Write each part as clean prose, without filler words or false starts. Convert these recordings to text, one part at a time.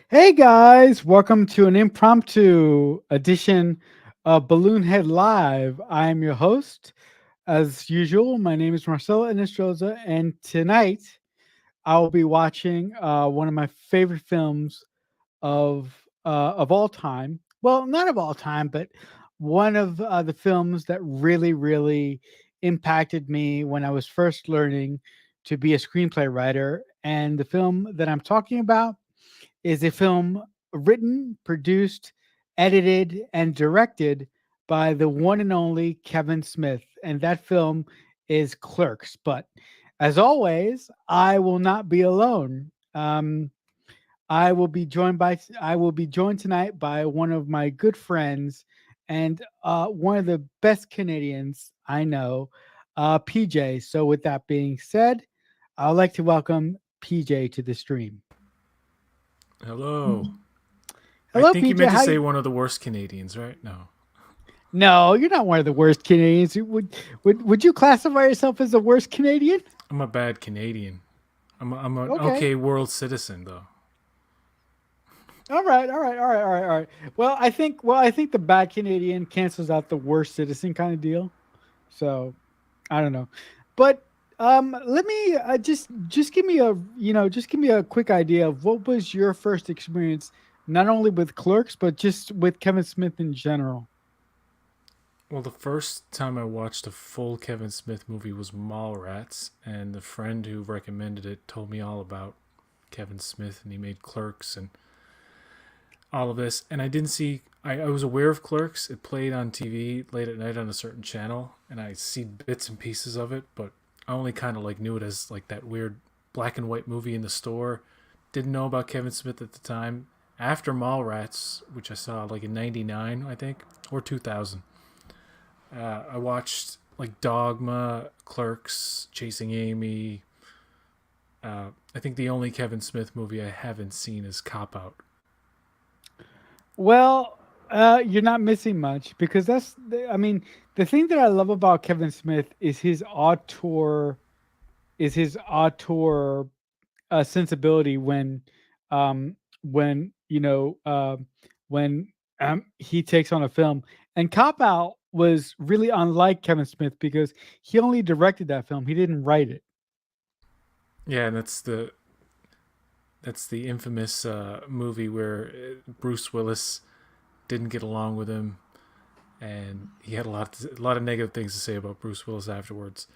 Hey guys, welcome to an impromptu edition of Balloon Head Live. I am your host, as usual. My name is Marcelo Enestroza, and tonight I will be watching one of my favorite films of all time. Well, not of all time, but one of the films that really impacted me when I was first learning to be a screenplay writer. And the film that I'm talking about is a film written, produced, edited, and directed by the one and only Kevin Smith. And that film is Clerks. But as always, I will not be alone. I will be joined tonight by one of my good friends and one of the best Canadians I know, PJ. So with that being said, I'd like to welcome PJ to the stream. Hello. I Hello, think you PJ. meant to How say you? one of the worst Canadians, right? No. No, you're not one of the worst Canadians. Would you classify yourself as the worst Canadian? I'm a bad Canadian. I'm an Okay. okay world citizen, though. All right. I think the bad Canadian cancels out the worst citizen kind of deal. So I don't know, but let me just give me a just give me a quick idea of what was your first experience, not only with Clerks but just with Kevin Smith in general. Well, the first time I watched a full Kevin Smith movie was Mallrats, and the friend who recommended it told me all about Kevin Smith, and he made Clerks and all of this. And I didn't see. I was aware of Clerks. It played on TV late at night on a certain channel, and I see bits and pieces of it, but I only kind of like knew it as like that weird black and white movie in the store. Didn't know about Kevin Smith at the time. After Mallrats, which I saw like in '99, I think, or 2000, I watched like Dogma, Clerks, Chasing Amy. I think the only Kevin Smith movie I haven't seen is Cop Out. Well, you're not missing much because I mean, the thing that I love about Kevin Smith is his auteur sensibility um, when when he takes on a film. And Cop Out was really unlike Kevin Smith because he only directed that film. He didn't write it. Yeah, and that's the infamous movie where Bruce Willis didn't get along with him, and he had a lot of negative things to say about Bruce Willis afterwards.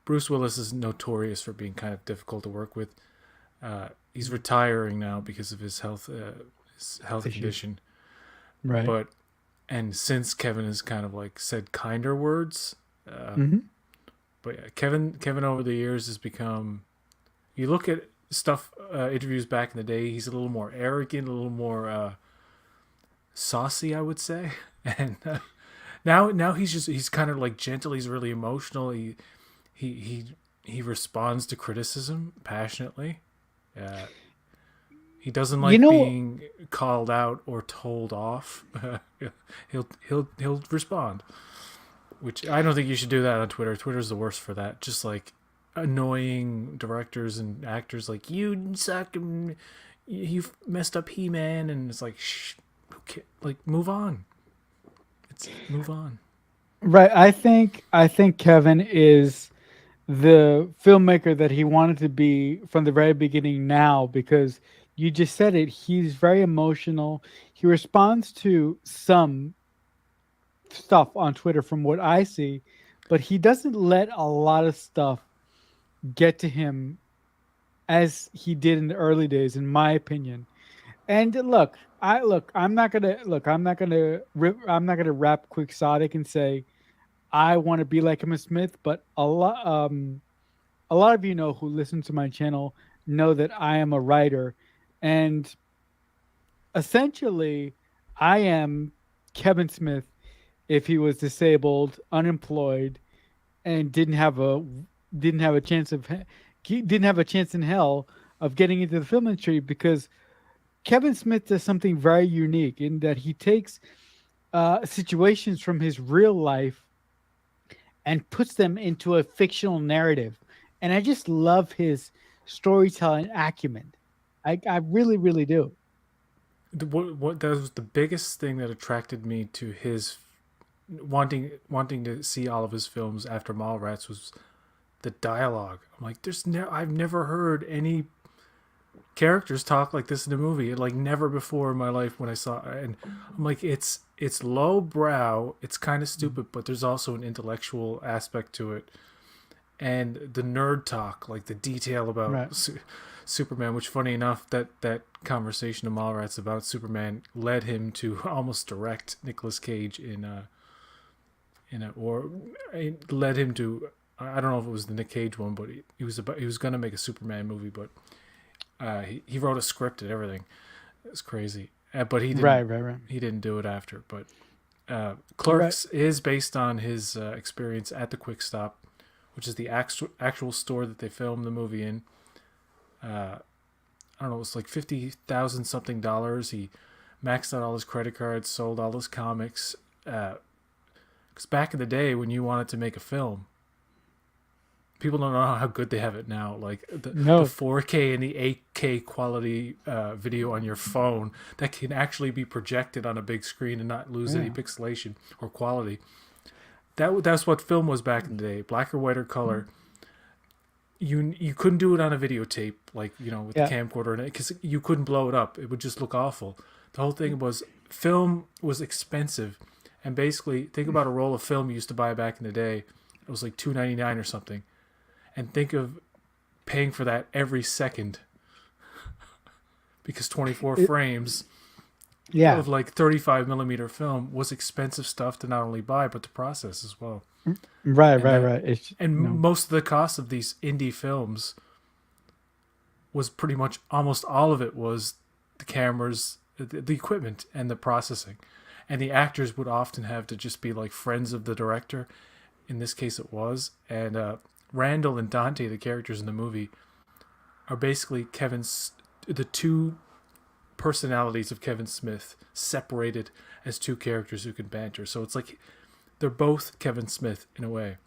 Bruce Willis is notorious for being kind of difficult to work with. He's retiring now because of his health Issues. condition. Right. But and since Kevin has kind of like said kinder words, Hmm. but yeah, Kevin over the years has become. You look at stuff interviews back in the day, he's a little more arrogant, a little more saucy, I would say. And now he's kind of like gentle. He's really emotional. He he he responds to criticism passionately. Uh, he doesn't You like know, being called out or told off. He'll respond, which I don't think you should do that on Twitter. Twitter's the worst for that. Just like annoying directors and actors, like you suck and you messed up He-Man, and it's like, shh, okay, like move on. It's move on. right? I think Kevin is. the filmmaker that he wanted to be from the very beginning now, because you just said it, he's very emotional. He responds to some stuff on Twitter from what I see, but he doesn't let a lot of stuff get to him as he did in the early days, in my opinion. And I'm not gonna I'm not gonna rap quixotic and say I want to be like Emma Smith, but a lot of you know who listen to my channel know that I am a writer, and essentially, I am Kevin Smith if he was disabled, unemployed, and didn't have a chance of didn't have a chance in hell of getting into the film industry, because Kevin Smith does something very unique in that he takes situations from his real life and puts them into a fictional narrative. And I just love his storytelling acumen. I really, really do. What that was the biggest thing that attracted me to his wanting to see all of his films after Mallrats was the dialogue. I'm like, I've never heard any characters talk like this in a movie, like never before in my life when I saw it. And I'm like, it's low brow, it's kind of stupid, but there's also an intellectual aspect to it, and the nerd talk, like the detail about Right. Superman, which funny enough that conversation of Mallrats about Superman led him to almost direct Nicolas Cage in a, or it led him to, I don't know if it was the Nick Cage one, but he was gonna make a Superman movie, but he wrote a script and everything. It's crazy, but Right, right, right. he didn't do it after. But Right. Clerks is based on his experience at the Quick Stop, which is the actual store that they filmed the movie in. I don't know, it was like $50,000 something dollars. He maxed out all his credit cards, sold all his comics. Because back in the day, when you wanted to make a film, people don't know how good they have it now. Like the No. 4K and the 8K quality video on your phone that can actually be projected on a big screen and not lose any Yeah. pixelation or quality. That's what film was back in the day, black or white or color. You couldn't do it on a videotape, like, with the Yeah. camcorder, because you couldn't blow it up. It would just look awful. The whole thing was film was expensive, and basically think about a roll of film you used to buy back in the day. It was like $2.99 or something, and think of paying for that every second, because 24 It, frames yeah. of like 35 millimeter film was expensive stuff to not only buy but to process as well. Right, And right, that right. It's and no. most of the cost of these indie films was pretty much, almost all of it was the cameras, the equipment, and the processing. And the actors would often have to just be like friends of the director. In this case, it was. And Randall and Dante, the characters in the movie, are basically the two personalities of Kevin Smith separated as two characters who can banter. So it's like they're both Kevin Smith in a way.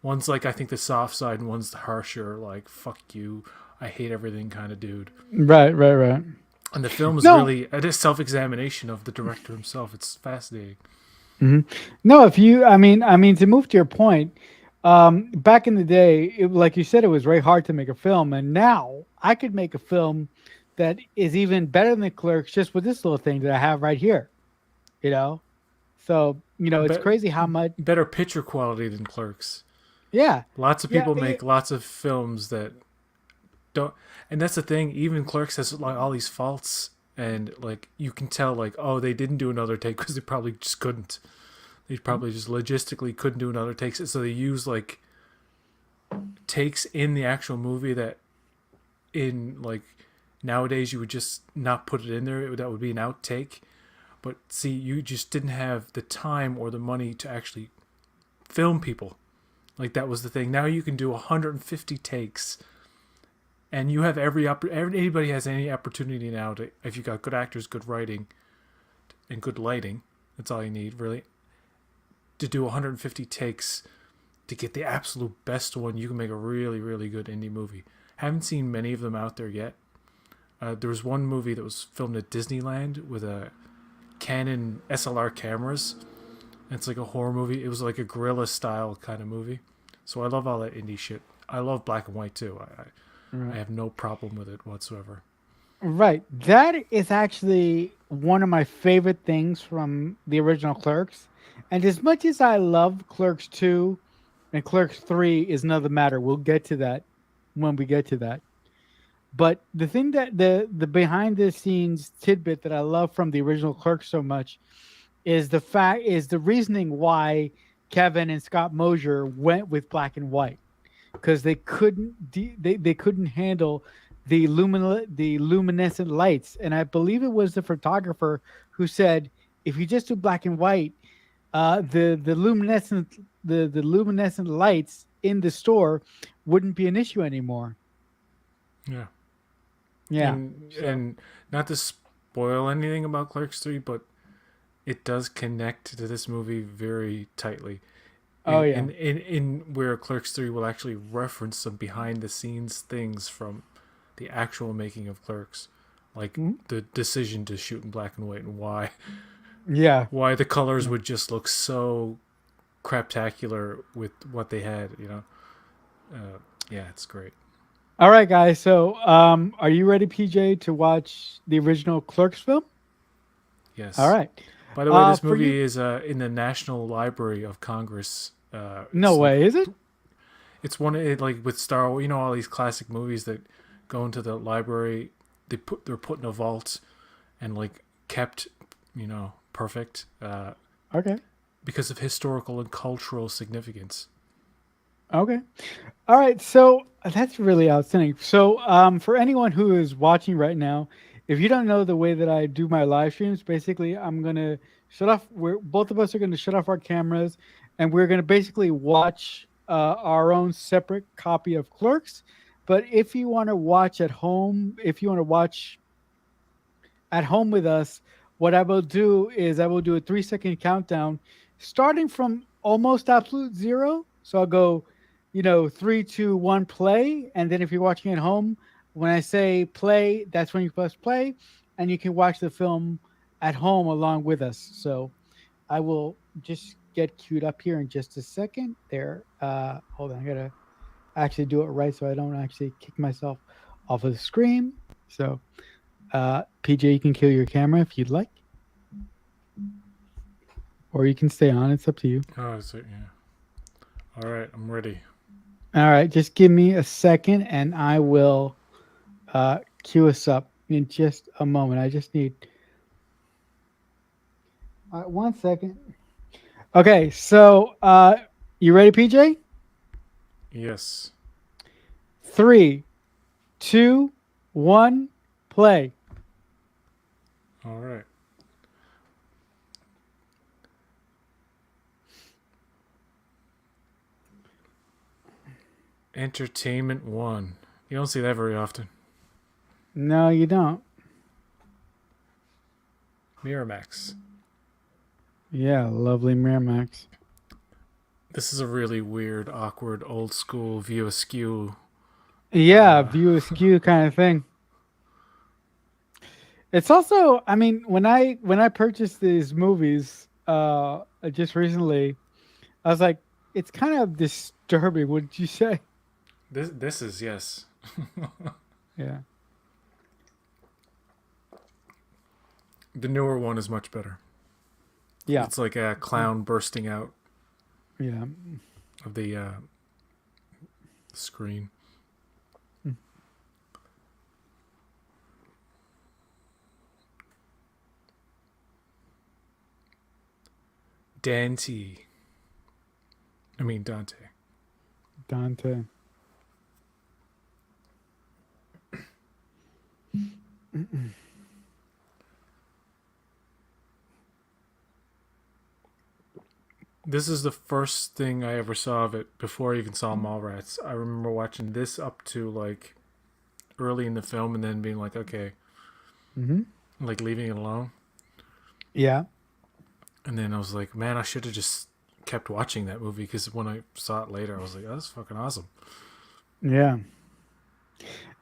One's like, I think, the soft side, and one's the harsher, like, fuck you, I hate everything kind of dude. Right, right, right. And the film is No. really a self examination of the director himself. It's fascinating. Hmm. No, if you, I mean, to move to your point, back in the day, like you said, it was very hard to make a film, and now I could make a film that is even better than the Clerks just with this little thing that I have right here. You know, so it's Be- crazy how much. Better picture quality than Clerks. Yeah, Lots of yeah, people make lots of films that don't, and that's the thing. Even Clerks has like all these faults, and like you can tell, like, oh, they didn't do another take because they probably just couldn't. They probably just logistically couldn't do another take, so they use like takes in the actual movie that in like nowadays you would just not put it in there. That would be an outtake. But see, you just didn't have the time or the money to actually film people. Like, that was the thing. Now you can do 150 takes, and you have anybody has any opportunity now to, if you got good actors, good writing, and good lighting. That's all you need, really, to do 150 takes to get the absolute best one. You can make a really, really good indie movie. Haven't seen many of them out there yet. There was one movie that was filmed at Disneyland with a Canon SLR cameras. It's like a horror movie. It was like a guerrilla style kind of movie. So I love all that indie shit. I love black and white too. I Right. have no problem with it whatsoever. Right. That is actually one of my favorite things from the original Clerks. And as much as I love Clerks 2 and Clerks 3 is another matter. We'll get to that when we get to that. But the thing that the behind the scenes tidbit that I love from the original Clerks so much is the reasoning why Kevin and Scott Mosier went with black and white because they couldn't handle the luminescent lights, and I believe it was the photographer who said if you just do black and white, the the luminescent lights in the store wouldn't be an issue anymore. Yeah, Yeah. So. and not to spoil anything about Clerks 3, but it does connect to this movie very tightly. Oh yeah. In where Clerks 3 will actually reference some behind the scenes things from the actual making of Clerks, like Mhm. the decision to shoot in black and white and Yeah. why the colors Yeah. would just look so craptacular with what they had. Yeah, it's great. All right, guys. So, are you ready, PJ, to watch the original Clerks film? All Yes. right. By the way, this For you, movie is in the National Library of Congress. no way, is it? It's one like with Star Wars. You know all these classic movies that go into the library. They're put in a vault and like kept, perfect Okay. because of historical and cultural significance. Okay. All right. So that's really outstanding. So, for anyone who is watching right now, if you don't know the way that I do my live streams, basically, I'm gonna shut off. We're both of us are gonna shut off our cameras, and we're gonna basically watch our own separate copy of Clerks. But if you want to watch at home, if you want to watch at home with us, what I will do is I will do a 3 second countdown starting from almost absolute zero. So I'll go, three, two, one, play. And then if you're watching at home, when I say play, that's when you press play and you can watch the film at home along with us. So I will just get queued up here in just a second. There. Hold on. I got to actually do it right so I don't actually kick myself off of the screen. So PJ, you can kill your camera if you'd like, or you can stay on. It's up to you. Oh, yeah. All right, I'm ready. All right, just give me a second, and I will cue us up in just a moment. I just need 1 second. Okay, so you ready, PJ? Yes. Three, two, one, play. All right. Entertainment One. You don't see that very often. No, you don't. Miramax. Yeah, lovely Miramax. This is a really weird, awkward, old school view askew. Yeah, Uh, view askew kind of thing. It's also, I mean, when I purchased these movies just recently, I was like, it's kind of disturbing, wouldn't you say? this is yes. Yeah. The newer one is much better. Yeah. It's like a clown bursting out Yeah. of the screen. Mm. Dante. I mean Dante. Dante. This is the first thing I ever saw of it before I even saw Mallrats. I remember watching this up to like early in the film and then being like, okay, Mm-hmm. like leaving it alone. Yeah. And then I was like, man, I should have just kept watching that movie because when I saw it later, I was like, oh, that's fucking awesome. Yeah.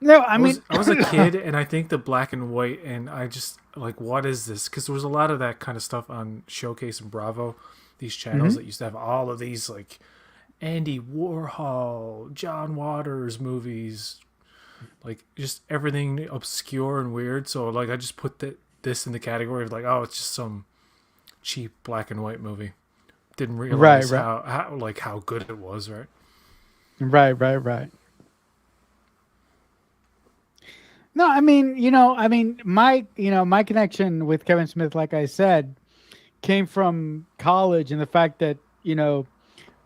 No, I mean, I was a kid, and I think the black and white, and I just like, what is this? Because there was a lot of that kind of stuff on Showcase and Bravo, these channels hmm that used to have all of these like Andy Warhol, John Waters movies, like just everything obscure and weird. So like I just put this in the category of like, oh, it's just some cheap black and white movie. Didn't Right, realize right, how good it was, right? right. No, my connection with Kevin Smith, like I said, came from college and the fact that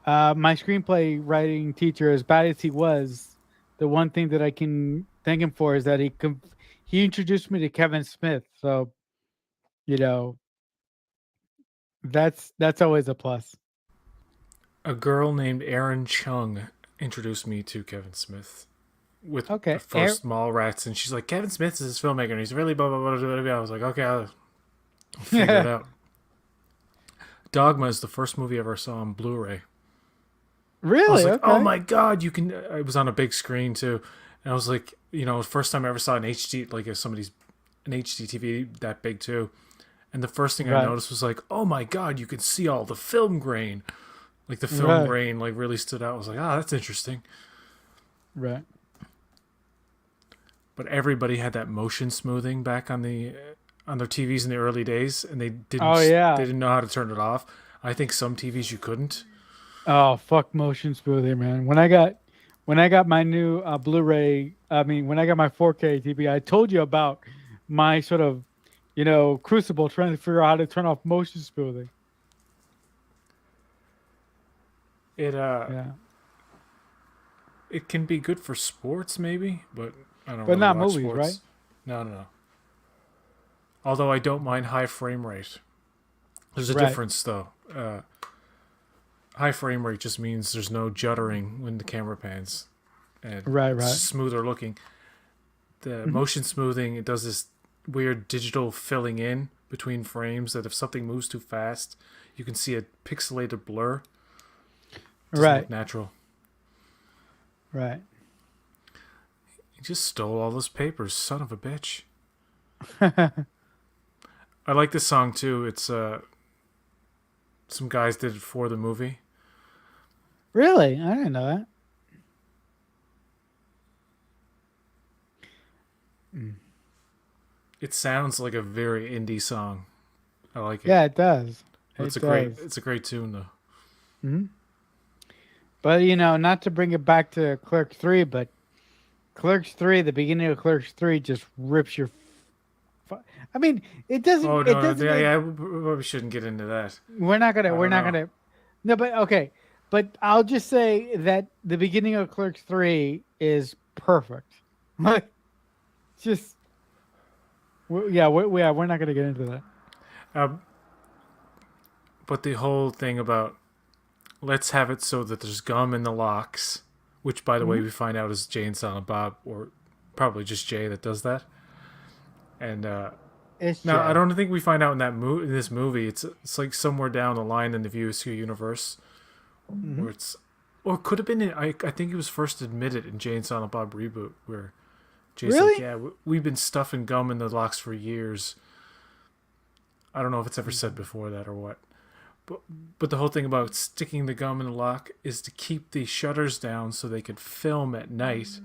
my screenplay writing teacher, as bad as he was, the one thing that I can thank him for is that he introduced me to Kevin Smith. So you know that's always a plus. A girl named Erin Chung introduced me to Kevin Smith with the Okay, first Mallrats, and she's like, Kevin Smith is this filmmaker, and he's really blah blah blah blah blah. I was like, okay, I'll figure it out. Dogma is the first movie I ever saw on Blu-ray. I was really? like, oh Okay, my god, you can. It was on a big screen too, and I was like, first time I ever saw an HD, like if somebody's an HD TV that big too. And the first thing I right, noticed was like, oh my god, you can see all the film grain. Like the film right, grain like really stood out. I was like, oh, that's interesting. right. But everybody had that motion smoothing back on their TVs in the early days, and Oh they yeah. didn't know how to turn it off. I think some TVs you couldn't. Oh fuck, motion smoothing, man. When I got my new Blu-ray, when I got my 4K TV, I told you about my sort of crucible trying to figure out how to turn off motion smoothing. It Yeah, it can be good for sports maybe, but I don't but really not watch movies, right? sports. No, no, no. Although I don't mind high frame rate. There's a Right, difference though. High frame rate just means there's no juddering when the camera pans, and right, it's right. smoother looking. The Hmm. motion smoothing, it does this weird digital filling in between frames that if something moves too fast, you can see a pixelated blur. It doesn't look Right, natural. right. He just stole all those papers, son of a bitch. I like this song too. It's some guys did it for the movie. Really, I didn't know that. Mm. It sounds like a very indie song. I like it. Yeah, it does. But It does. it's a great tune though. Hmm. But not to bring it back to Clerks 3, but Clerks 3, the beginning of Clerks 3 just rips your. I mean, it doesn't. Oh It no, no, doesn't. yeah, yeah, we shouldn't get into that. We're not gonna. I We're don't not know. gonna. No, but okay. But I'll just say that the beginning of Clerks 3 is perfect. Like, just yeah, we're not gonna get into that. Um, but the whole thing about let's have it so that there's gum in the locks, which by the way Hmm. we find out is Jay and Silent Bob, or probably just Jay that does that. And It's now I Jay. don't think we find out in this movie. It's like somewhere down the line in the View Askew universe Hmm. where it's, or it could have been. I think it was first admitted in Jay and Silent Bob reboot where Jay's like, Really? yeah, we've been stuffing gum in the locks for years. I don't know if it's ever said before that or what. But, but the whole thing about sticking the gum in the lock is to keep the shutters down so they could film at night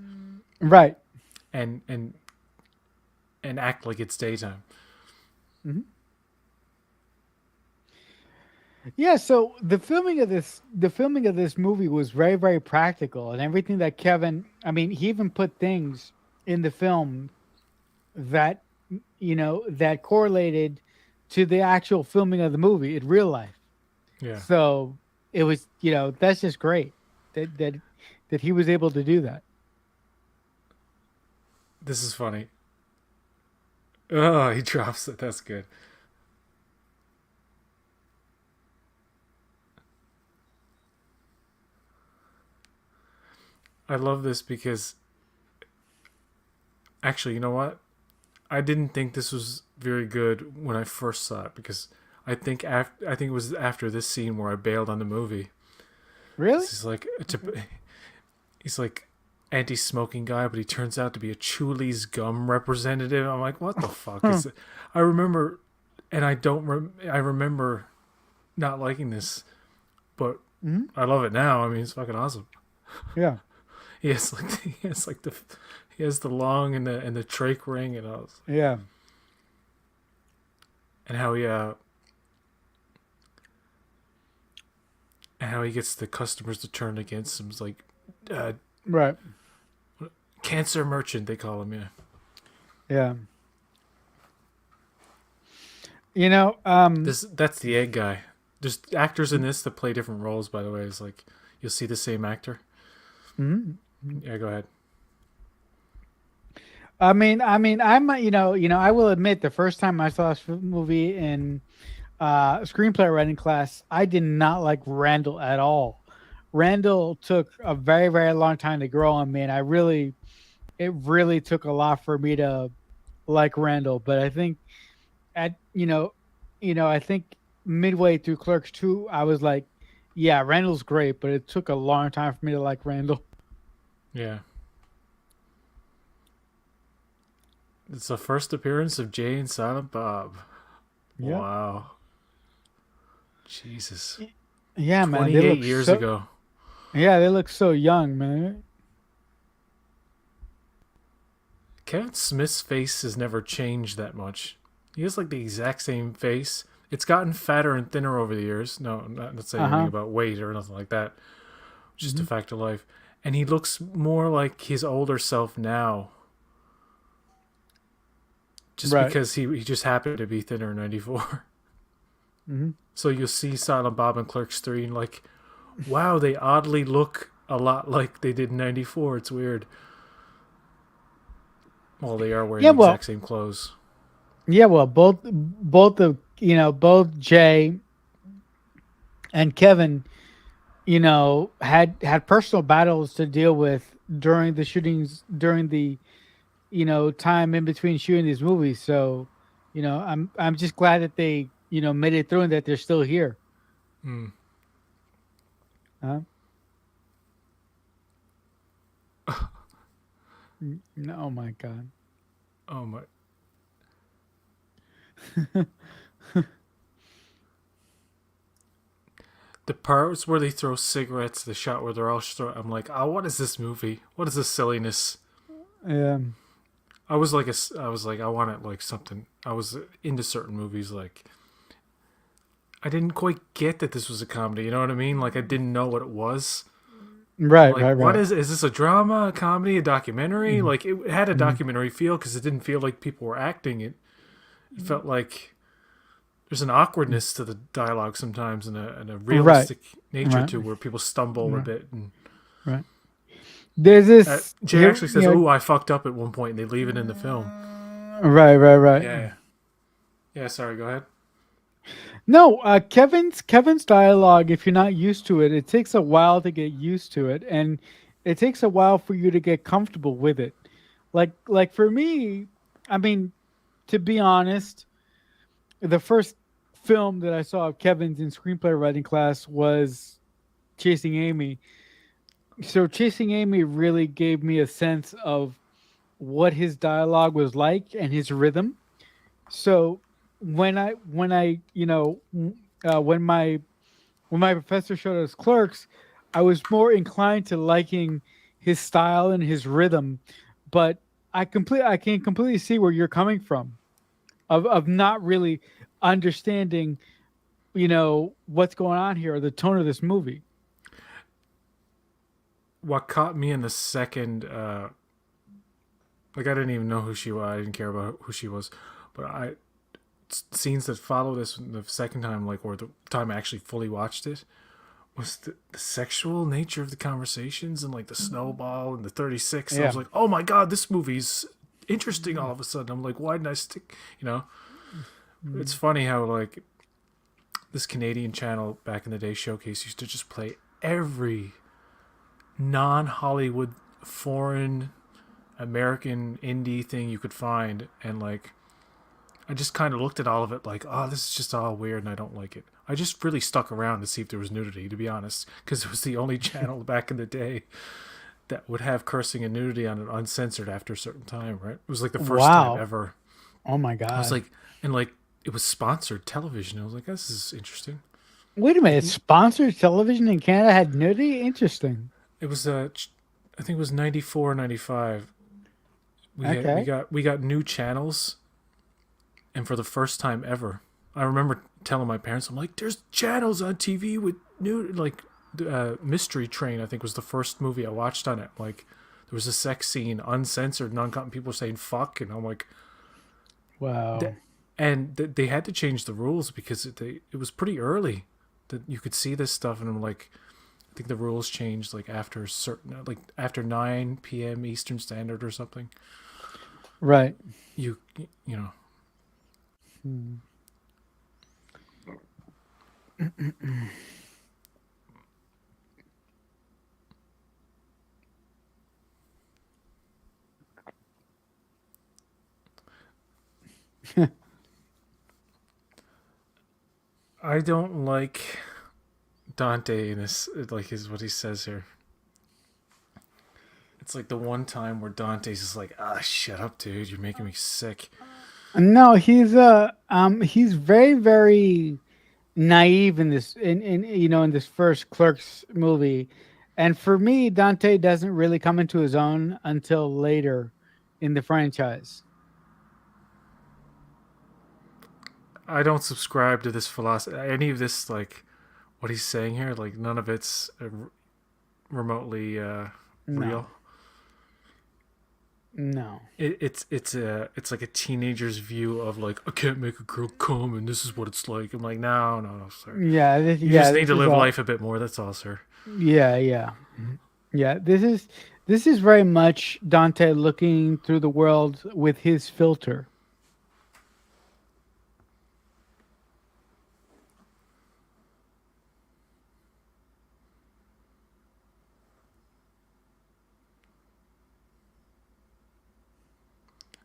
Right. and and and act like it's daytime. Hmm. Yeah. So the filming of this movie was very, very practical, and everything that Kevin. I mean, he even put things in the film that that correlated to the actual filming of the movie in real life. Yeah, So it was, that's just great that he was able to do that. this is funny. Oh, he drops it. That's good. I love this because actually, you know what? I didn't think this was very good when I first saw it because I think it was after this scene where I bailed on the movie. Really? He's like he's like anti-smoking guy, but he turns out to be a Chuli's gum representative. I'm like, what the fuck is it? I remember, and I don't. I remember not liking this, but Hmm. I love it now. I mean, it's fucking awesome. Yeah. He has the long and the trach ring and all, Yeah. and how he uh and how he gets the customers to turn against him. It's like uh, Right. cancer merchant they call him. Yeah, Yeah. You know, that's the egg guy. There's actors in this that play different roles. By the way, it's like you'll see the same actor. mhm. Yeah, go ahead. I will admit the first time I saw this movie in screenplay writing class, I did not like Randall at all. Randall took a very, very long time to grow on me, and it really took a lot for me to like Randall. But I think at I think midway through Clerks 2, I was like, yeah, Randall's great, but it took a long time for me to like Randall. Yeah, it's the first appearance of Jay and Silent Bob. Yeah. Wow, Jesus, Yeah, man, they 28 look years so ago. yeah, they look so young, man. Kevin Smith's face has never changed that much. He has like the exact same face. It's gotten fatter and thinner over the years. No, I'm not saying anything Uh-huh. about weight or nothing like that. It's just a Hmm. fact of life. And he looks more like his older self now, just Right. because he just happened to be thinner in '94. Hmm. So you'll see Silent Bob and Clerks 3 and like, wow, they oddly look a lot like they did in '94. It's weird. Well, they are wearing Yeah, the well, exact same clothes. both Jay and Kevin, had personal battles to deal with during the shootings, during the time in between shooting these movies. So, I'm just glad that they made it through and that they're still here. Mm. Huh? Oh my god. Oh my. The parts where they throw cigarettes, the shot where they're all I'm like, oh, what is this movie? What is this silliness? Yeah. I was like, I wanted like something. I was into certain movies. Like, I didn't quite get that this was a comedy. You know what I mean? Like, I didn't know what it was. I'm Right. like, Right. what Right. is this a drama, a comedy, a documentary? Hmm. Like, it had a Hmm. documentary feel because it didn't feel like people were acting. It felt like there's an awkwardness to the dialogue sometimes and a Right. realistic nature Right. to where people stumble a Right. bit and Right. There's this Jay here. actually says, "Oh, I fucked up" at one point, and they leave it in the film. Right. Right. Right. Yeah, yeah. Sorry, go ahead. No, Kevin's dialogue. If you're not used to it, it takes a while to get used to it, and it takes a while for you to get comfortable with it. Like for me, I mean, to be honest, the first film that I saw of Kevin's in screenplay writing class was Chasing Amy. So Chasing Amy really gave me a sense of what his dialogue was like and his rhythm. So when I when my professor showed us Clerks, I was more inclined to liking his style and his rhythm, but I can completely see where you're coming from of not really understanding, what's going on here or the tone of this movie. What caught me in the second, like I didn't even know who she was. I didn't care about who she was, but I scenes that follow this the second time, like or the time I actually fully watched it, was the sexual nature of the conversations and like the snowball and the 36. I Yeah. was like, oh my god, this movie's interesting all of a sudden. I'm like, why didn't I stick? You know, it's Mhm. funny how like this Canadian channel back in the day, Showcase, used to just play every non-Hollywood, foreign, American indie thing you could find, and like I just kind of looked at all of it like, oh, this is just all weird and I don't like it. I just really stuck around to see if there was nudity, to be honest, because it was the only channel back in the day that would have cursing and nudity on it uncensored after a certain time, right? It was like the first time Wow. ever. Oh my I was god. like, and like it was sponsored television. I was like, this is interesting. Wait a I minute. think Sponsored television in Canada had nudity? Interesting. it was I think it was 94, 95. Okay. We got new channels, and for the first time ever, I remember telling my parents, I'm like, "There's channels on TV with new like Mystery Train." I think was the first movie I watched on it. Like there was a sex scene, uncensored, non-cut. People were saying "fuck," and I'm like, Wow. they had to change the rules because it was pretty early that you could see this stuff, and I'm like, I think the rules changed like after certain like after 9 p.m. Eastern Standard or something. Right. You you know Hmm. I don't like Dante in this, like, is what he says here. It's like the one time where Dante's just like, ah, shut up, dude. You're making me sick. No, he's very, very naive in this in in this first Clerks movie. And for me, Dante doesn't really come into his own until later in the franchise. I don't subscribe to this philosophy. Any of this, like, what he's saying here, like, none of it's remotely No. real. No. It's like a teenager's view of like I can't make a girl come and this is what it's like. I'm like no, sir. You Yeah, just need this to is live all life a bit more. That's all, sir. yeah. Mhm. Yeah, this is very much Dante looking through the world with his filter.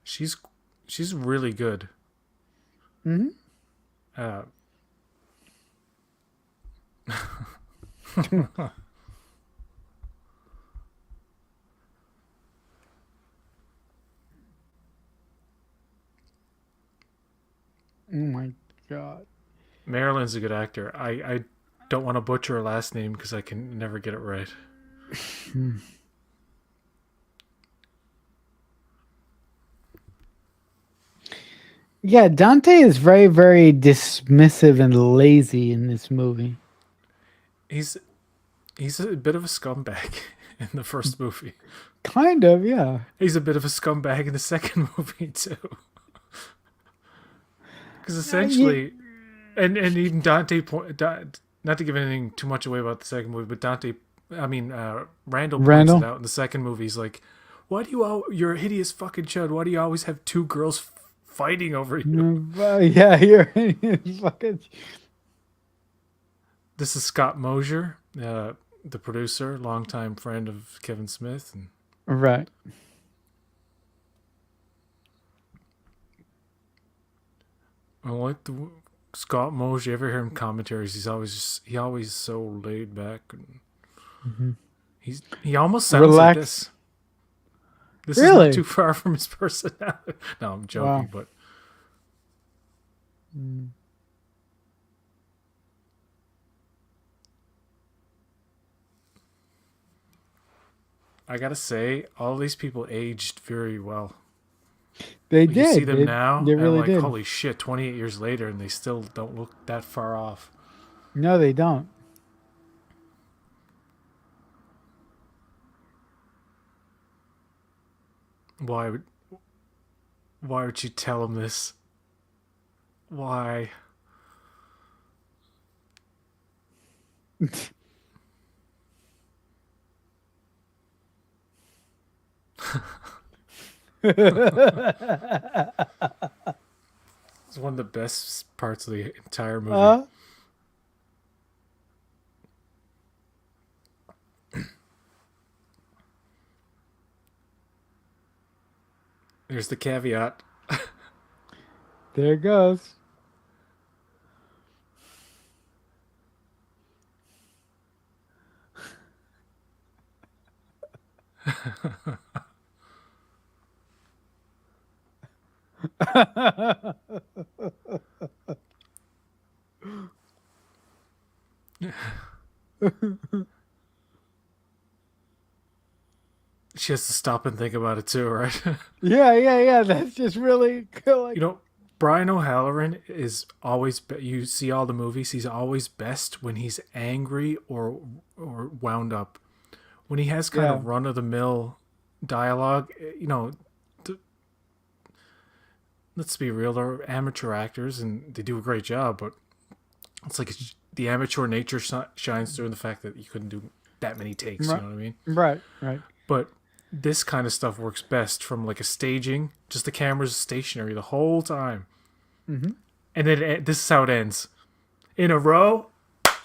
She's she's really good. Hmm. Uh, Oh my god. Marilyn's a good actor. I don't want to butcher her last name because I can never get it right. Yeah, Dante is very, very dismissive and lazy in this movie. He's he's a bit of a scumbag in the first movie. Kind of, yeah. He's a bit of a scumbag in the second movie too. Because Ye- essentially, and even Dante not to give anything too much away about the second movie, but Randall points it Randall. out in the second movie. He's like, "Why do you're a hideous fucking chud? Why do you always have two girls fighting over you?" Well, yeah, you're fucking This is Scott Mosier, the producer, longtime friend of Kevin Smith, and right. I like the Scott Mosier. You ever hear him commentaries? He always so laid back, and Hmm. he almost sounds like Relax. this. This is not Really? too far from his personality. No, I'm Wow. joking, but Mm. I gotta say, all these people aged very well. They Like you see did. them now, They and really like, did. holy shit, 28 years later, and they still don't look that far off. No, they don't. Why would why would you tell them this? Why? It's one of the best parts of the entire movie. uh, Here's the caveat. there it goes. She has to stop and think about it too, right? Yeah. That's just really cool. You Like, know, Brian O'Halloran is always. You see all the movies. He's always best when he's angry or wound up. When he has kind yeah. of run of the mill dialogue, th- let's be real, they're amateur actors and they do a great job, but it's like the amateur nature shines through in the fact that you couldn't do that many takes. You Right. know what I mean? Right. But this kind of stuff works best from like a staging, just the camera's stationary the whole time, Mm-hmm. and then this is how it ends in a row.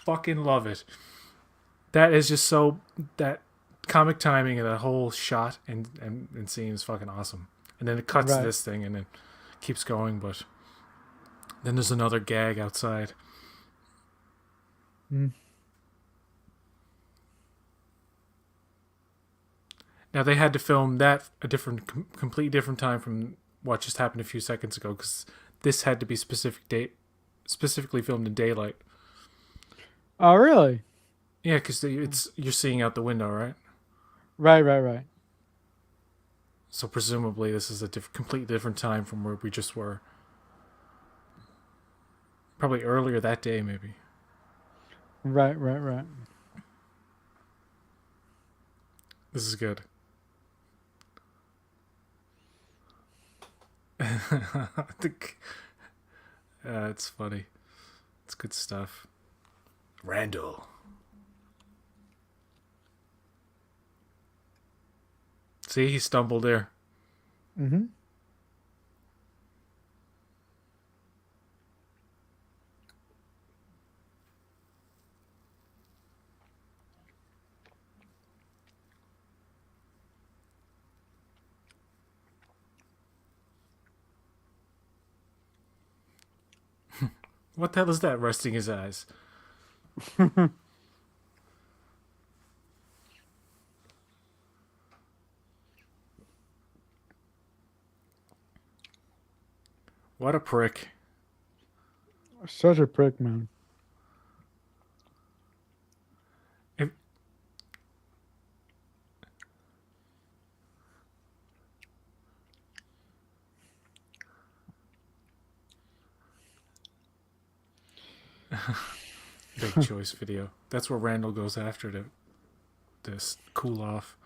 Fucking love it. That is just so that comic timing and that whole shot and scene is fucking awesome. And then it cuts to Right. this thing and then keeps going, but then there's another gag outside. Mm. Now they had to film that a completely different time from what just happened a few seconds ago because this had to be specifically filmed in daylight. Oh, really? Yeah, because it's you're seeing out the window, right? Right. So presumably this is a completely different time from where we just were. Probably earlier that day, maybe. Right. This is good. It's funny. It's good stuff. Randall. See, he stumbled there. Mm-hmm. What the hell is that resting his eyes? What a prick. Such a prick, man. If, big choice video. That's where Randall goes after to cool off.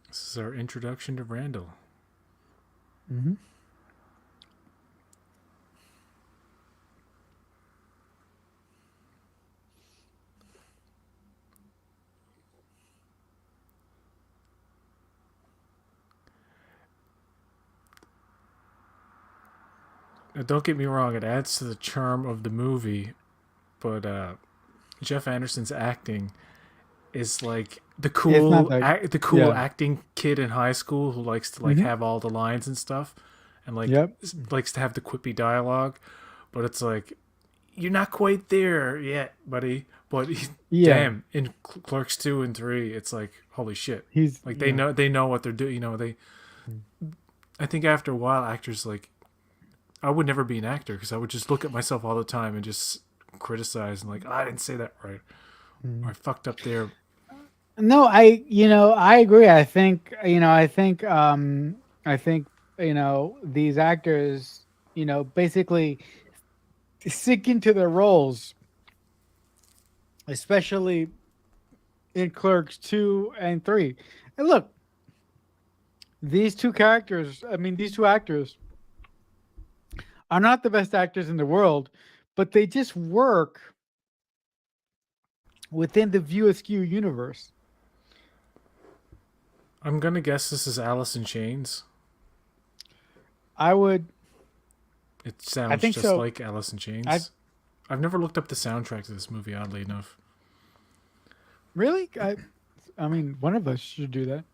This is our introduction to Randall. Mm-hmm. Now, don't get me wrong; it adds to the charm of the movie, but Jeff Anderson's acting is like It's not that. the cool Yeah. acting kid in high school who likes to like Mm-hmm. have all the lines and stuff and like Yep. likes to have the quippy dialogue, but it's like you're not quite there yet, buddy. But Yeah. damn, in Clerks 2 and 3, it's like holy shit. He's Like yeah. they know what they're doing, they I think after a while actors like I would never be an actor because I would just look at myself all the time and just criticize and like, I didn't say that right. Or Mm. I fucked up there. No, I agree. I think, these actors, basically sink into their roles, especially in Clerks 2 and 3. And look, these two actors are not the best actors in the world, but they just work within the View Askew universe. I'm gonna guess this is Alice in Chains. I would, It I sounds think just so. like Alice in I Chains. I've never looked up the soundtrack to this movie, oddly enough. really, I mean, one of us should do that.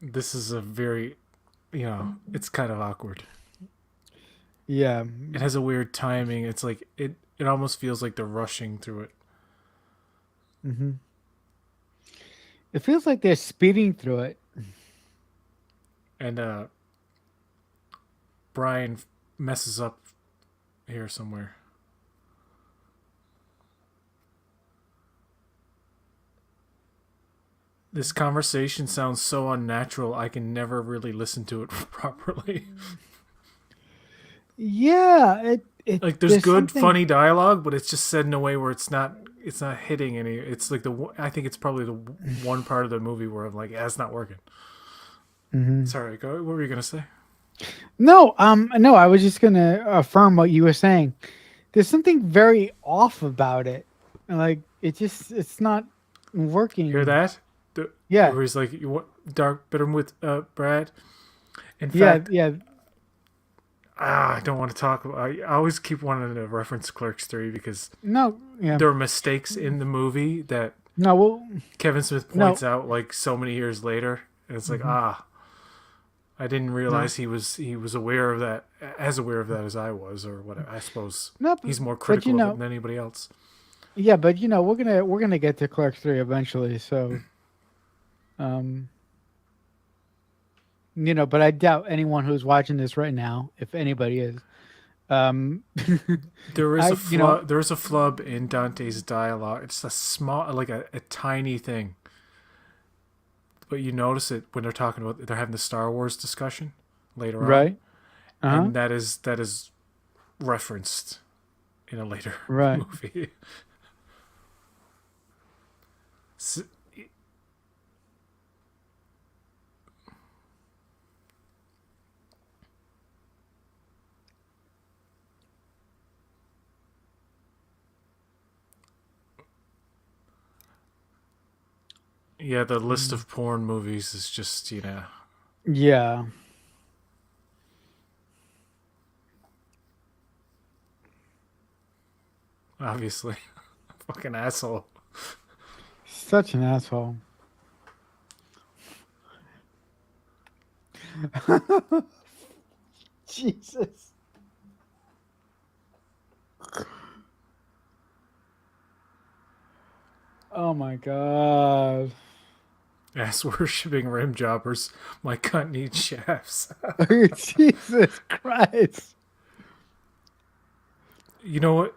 this is a very, it's kind of awkward. Yeah. It has a weird timing. It's like it almost feels like they're rushing through it. Hmm. It feels like they're speeding through it. And Brian messes up here somewhere. This conversation sounds so unnatural. I can never really listen to it properly. Yeah, it Like there's there's good something. funny dialogue, but it's just said in a way where it's not hitting any. It's like I think it's probably the one part of the movie where I'm like, yeah, it's not working. Hmm. Sorry, go. What were you gonna say? No, I was just gonna affirm what you were saying. There's something very off about it. Like it's not Hear working. that? Yeah, Where he's like, you want dark bitter with Brad. In yeah, fact, yeah. I don't want to talk. I always keep wanting to reference Clerks 3 because No, yeah. there are mistakes in the movie that No, well, Kevin Smith no. points out like so many years later. And it's like, Hmm. I didn't No, realize he was aware of that, as aware of that as I was, or what. I suppose no, he's more but critical of it than anybody else. yeah, but we're gonna get to Clerks 3 eventually. So, um, but I doubt anyone who's watching this right now, if anybody is, um, There is a I, flub. There is a flub in Dante's dialogue. It's a small, like a tiny thing, but you notice it when they're having the Star Wars discussion later on, right, uh huh, and that is referenced in a later right. movie. S- yeah, the list Mm. of porn movies is just Yeah, obviously fucking asshole. such an asshole. Jesus. Oh my god. Ass worshipping rim jobbers. My cunt needs shafts. Jesus Christ. You know what?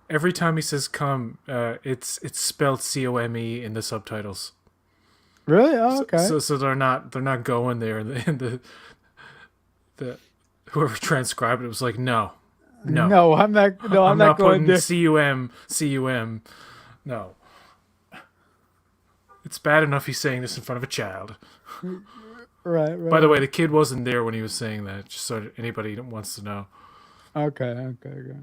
Every time he says "come," it's spelled COME in the subtitles. Really? Oh, So, okay. so, so they're not going there, and the whoever transcribed it was like, no, no, No, I'm not. No, I'm I'm not not going putting there. cum. No, it's bad enough he's saying this in front of a child. Right, By the way, right, the kid wasn't there when he was saying that. Just so anybody wants to know, right. Okay, okay, okay.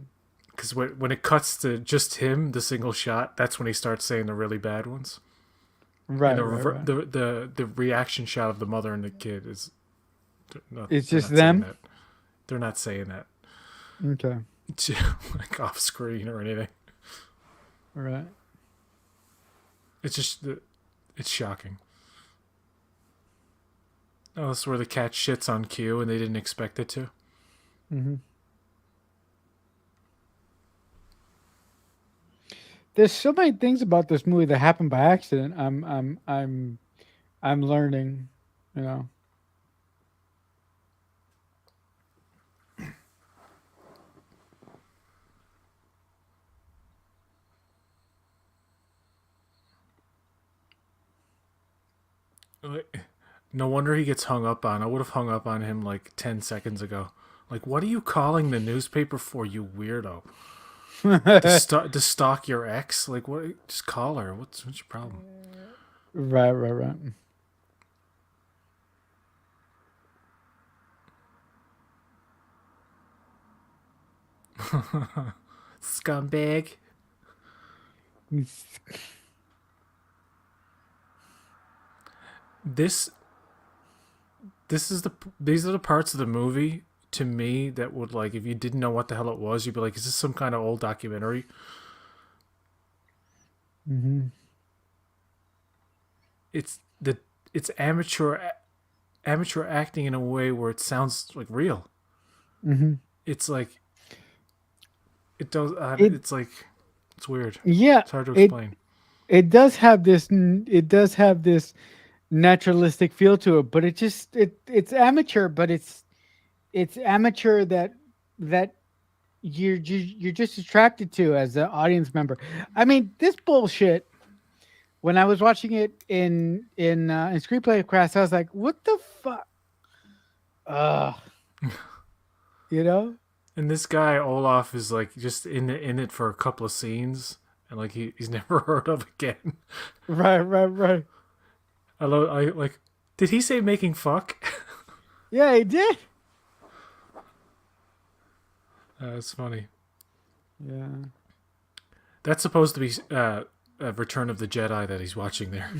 because when it cuts to just him, the single shot, that's when he starts saying the really bad ones. And Right, right, right. the reaction shot of the mother and the kid is It's they're just not saying them. that. They're not saying that Okay, like off screen or anything. right. It's just it's shocking. Oh, this is where the cat shits on cue and they didn't expect it to. Hmm. There's so many things about this movie that happened by accident. I'm learning. You know. No wonder he gets hung up on. I would have hung up on him like 10 seconds ago. Like, what are you calling the newspaper for, you weirdo? Right, To stalk your ex? Like, what? Just call her. What's your problem? right, right. Scumbag. This this is the these are the parts of the movie to me that would, like, if you didn't know what the hell it was, you'd be like, is this some kind of old documentary? Hmm. It's the it's amateur acting in a way where it sounds like real. Hmm. It's like it does. It It's like it's weird. yeah, It's hard to it explain. it does have this it does have this naturalistic feel to it, but it's amateur, but it's amateur that you're just attracted to as an audience member. I mean, this bullshit. When I was watching it in screenplay class, I was like, "What the fuck?" Uh, you know? And this guy Olaf is like just in it for a couple of scenes, and like he's never heard of again. Right, right, right. I like. Did he say making fuck? Yeah, he did. That's funny. Yeah. That's supposed to be Return of the Jedi that he's watching there.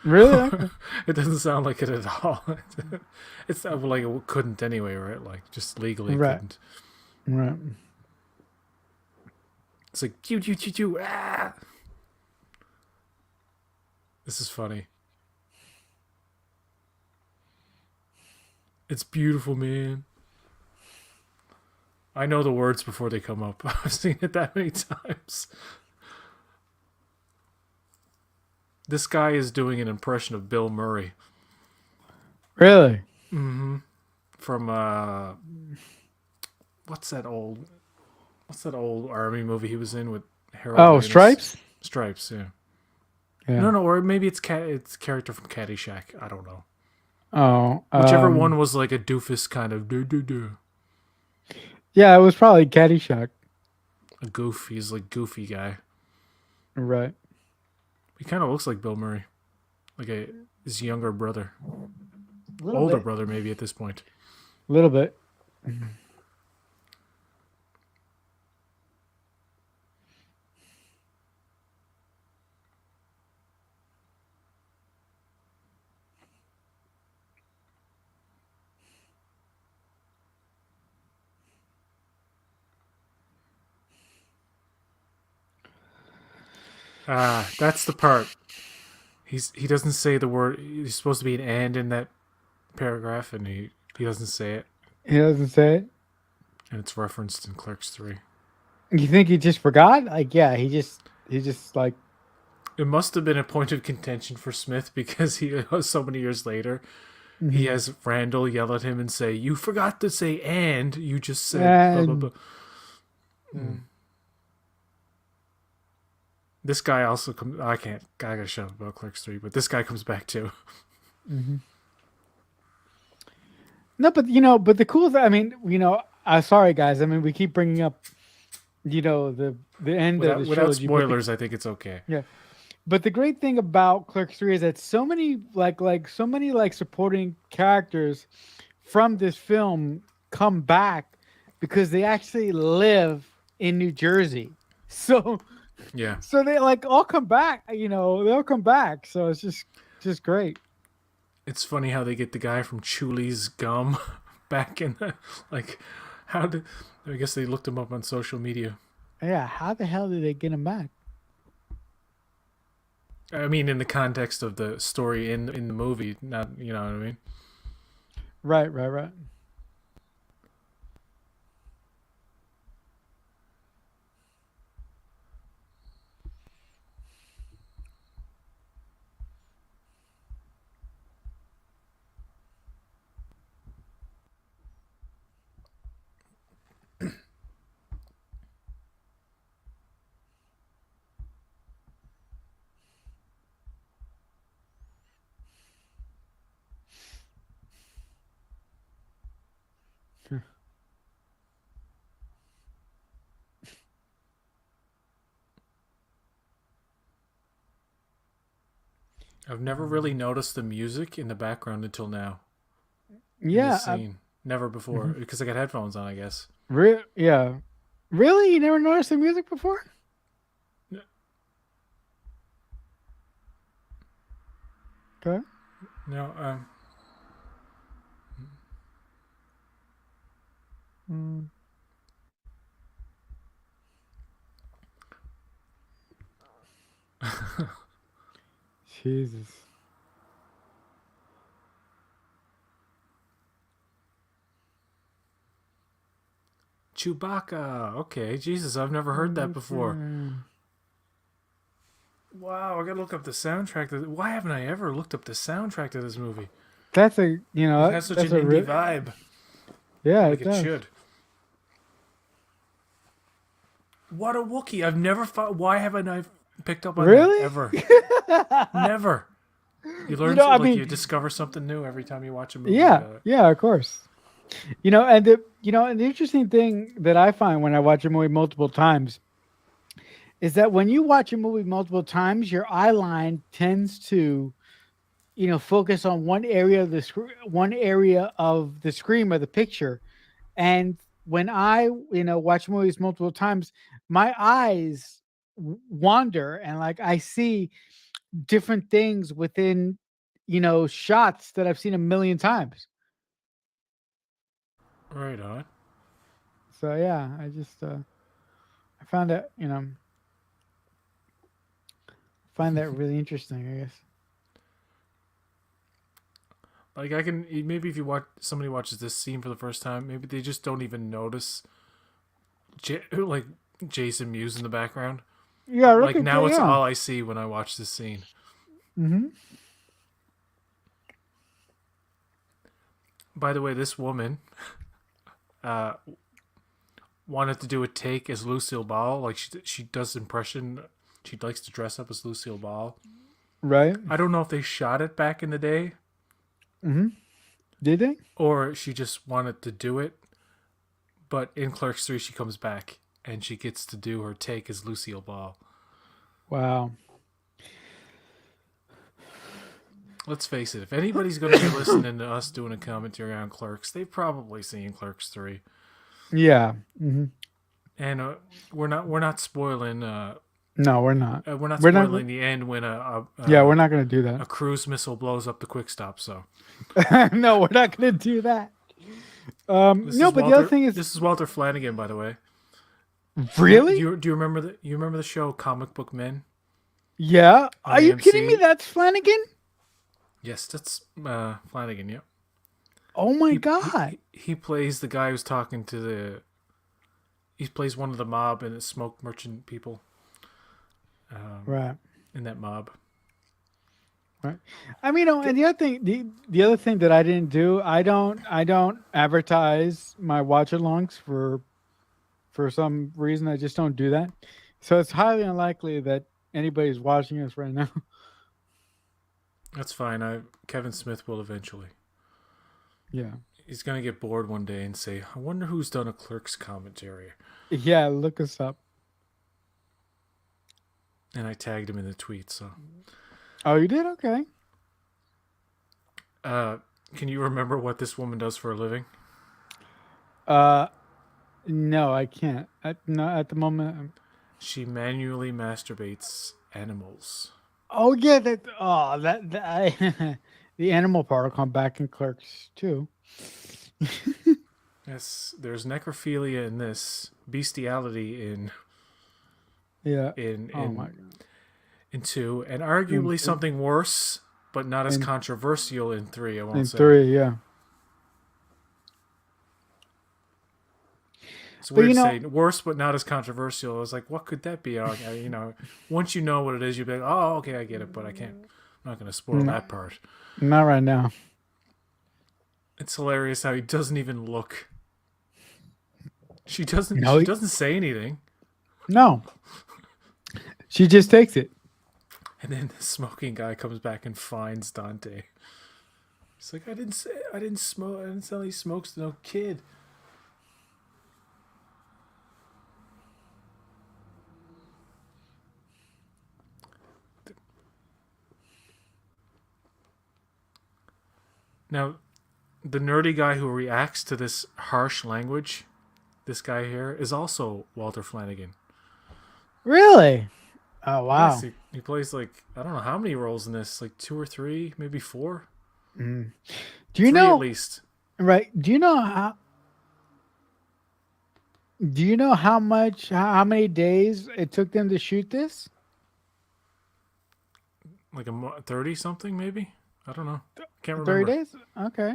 Really? Okay. It doesn't sound like it at all. It's like it couldn't anyway, right? Like just legally Right, couldn't. right. It's like choo choo choo choo. Ah! This is funny. It's beautiful, man. I know the words before they come up. I've seen it that many times. This guy is doing an impression of Bill Murray Really? from what's that old army movie he was in with Harold Oh, Ramis? Stripes? Stripes, yeah. Yeah. No, no, or maybe it's character from Caddyshack. I don't know. Oh, Whichever one was like a doofus kind of do. yeah, it was probably Caddyshack. A goof. He's like goofy guy. Right. He kind of looks like Bill Murray, like his younger brother, A little older bit. brother maybe at this point. A little bit. That's the part. He doesn't say the word. He's supposed to be an and in that paragraph, and he doesn't say it, He doesn't say it. and it's referenced in Clerks 3. You think he just forgot? Like, yeah, he just like, It must have been a point of contention for Smith because he so many years later he mhm. has Randall yell at him and say, "You forgot to say and you just said blah blah blah." And Mm. This guy also comes. I can't. I gotta shut up about Clerks 3, but this guy comes back too. mhm. No, but but the cool thing, I mean, sorry guys, I mean, we keep bringing up, the end of the Without trilogy, but spoilers, I think it's okay. yeah, but the great thing about Clerks 3 is that so many so many supporting characters from this film come back because they actually live in New Jersey. So Yeah, so they all come back, they'll come back. So it's just great. it's funny how they get the guy from Chuli's gum back in the like. How did? I guess they looked him up on social media. Yeah, how the hell did they get him back? I mean, in the context of the story in the movie, not you know what I mean. Right, right, right. I've never really noticed the music in the background until now in this Yeah. scene. Never before Mhm. because I got headphones on. I guess. Yeah. Really? You never noticed the music before? Okay. No. Mm, Jesus. Chewbacca. Okay, Jesus, I've never heard that before. Wow, I gotta look up the soundtrack. Why haven't I ever looked up the soundtrack to this movie? That's a It has such that's an a indie real vibe, yeah, like it it does. should. What a Wookiee! I've never thought. Why haven't I picked up on that Really? ever? Never. You You learn know, I like mean, you discover something new every time you watch a movie. yeah, yeah, of course. And the interesting thing that I find when I watch a movie multiple times is that when you watch a movie multiple times, your eye line tends to, focus on one area of the screen or the picture. And when I, watch movies multiple times, my eyes wander, and like I see different things within, shots that I've seen a million times. Right on. So yeah, I found that, find that really interesting, I guess. Like I can maybe if you watch somebody watches this scene for the first time, maybe they just don't even notice like Jason Mewes in the background. Yeah, look Like at now that. it's Yeah. all I see when I watch this scene. Mm-hmm. By the way, this woman uh, wanted to do a take as Lucille Ball. Like she does impression. She likes to dress up as Lucille Ball. Right. I don't know if they shot it back in the day Mm-hmm. Did they? or she just wanted to do it. But in Clerks 3, she comes back and she gets to do her take as Lucille Ball. Wow. Let's face it, if anybody's going to be listening to us doing a commentary on Clerks, they've probably seen Clerks 3. Yeah. Mm-hmm. And we're not spoiling No, we're not. we're not We're not. spoiling the end when Yeah, we're not going to do a cruise missile blows up the quick stop. So that. No, we're not going to do that. this No, is but Walter. the other thing is, This is Walter Flanagan, by the way. really? Do you remember the show Comic Book Men Yeah. on Are you kidding me? AMC? That's Flanagan? Yes, that's Flanagan. Yep. Oh my He, God. he plays the guy who's talking to he plays one of the mob and the smoke merchant people Right. in that mob. Right. I mean, and the other thing that I didn't do, I don't advertise my watch-alongs for some reason. I just don't do that. So it's highly unlikely that anybody's watching us right now. That's fine. Kevin Smith will eventually. Yeah. He's gonna get bored one day and say, "I wonder who's done a Clerks commentary." Yeah, look us up. And I tagged him in the tweet. So, Oh, you did? Okay. can you remember what this woman does for a living? Uh, no, I can't. No, at the moment. She manually masturbates animals. Oh yeah, the animal part will come back in Clerks too. Yes, there's necrophilia in this, bestiality in Yeah. in Oh in my. in 2, and arguably In, something worse, but not as in, controversial in 3. I won't in say. 3, yeah. It's But weird to say worse, but not as controversial. I was like, what could that be? Once you know what it is, you'll be like, oh, okay, I get it, but I can't. I'm not going to spoil that part. not right now. It's hilarious how he doesn't even look. She doesn't. No, She doesn't say anything. no. She just takes it. And then the smoking guy comes back and finds Dante. He's like, I didn't smoke. I didn't tell he smokes to no kid. Now, the nerdy guy who reacts to this harsh language, this guy here, is also Walter Flanagan. Really? Oh wow. Yes, he plays like, I don't know how many roles in this, like 2 or 3, maybe 4. Mm. Do you 3 know? at least. Right. Do you know how? Do you know how many days it took them to shoot this? Like 30 something, maybe? I don't know. Can't 30 remember. days? Okay.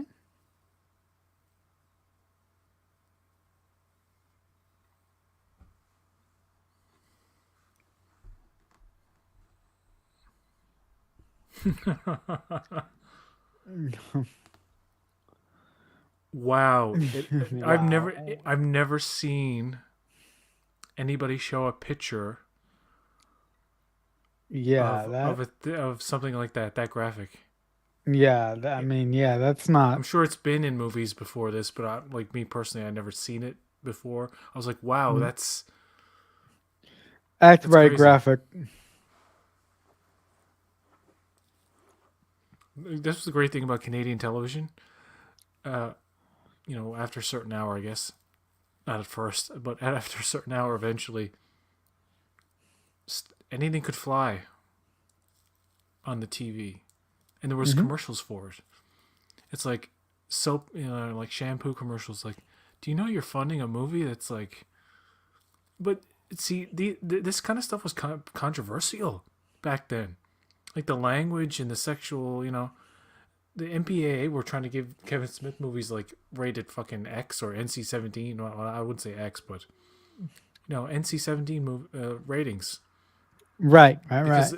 Wow. Wow. I've never seen anybody show a picture Yeah, that. of something like that graphic. Yeah, I mean, yeah, that's not. I'm sure it's been in movies before this, but like me personally, I never seen it before. I was like, wow, Mm. That's that's very crazy. graphic. This was the great thing about Canadian television. Uh, after a certain hour, I guess not at first, but after a certain hour, eventually, anything could fly on the TV, and there was Hmm. commercials for it. It's like soap, like shampoo commercials. Like, do you know you're funding a movie that's like? But see, this kind of stuff was controversial back then. Like the language and the sexual, the MPAA were trying to give Kevin Smith movies like rated fucking X or NC-17. Well, I wouldn't say X, but NC-17 ratings Right, right, right. because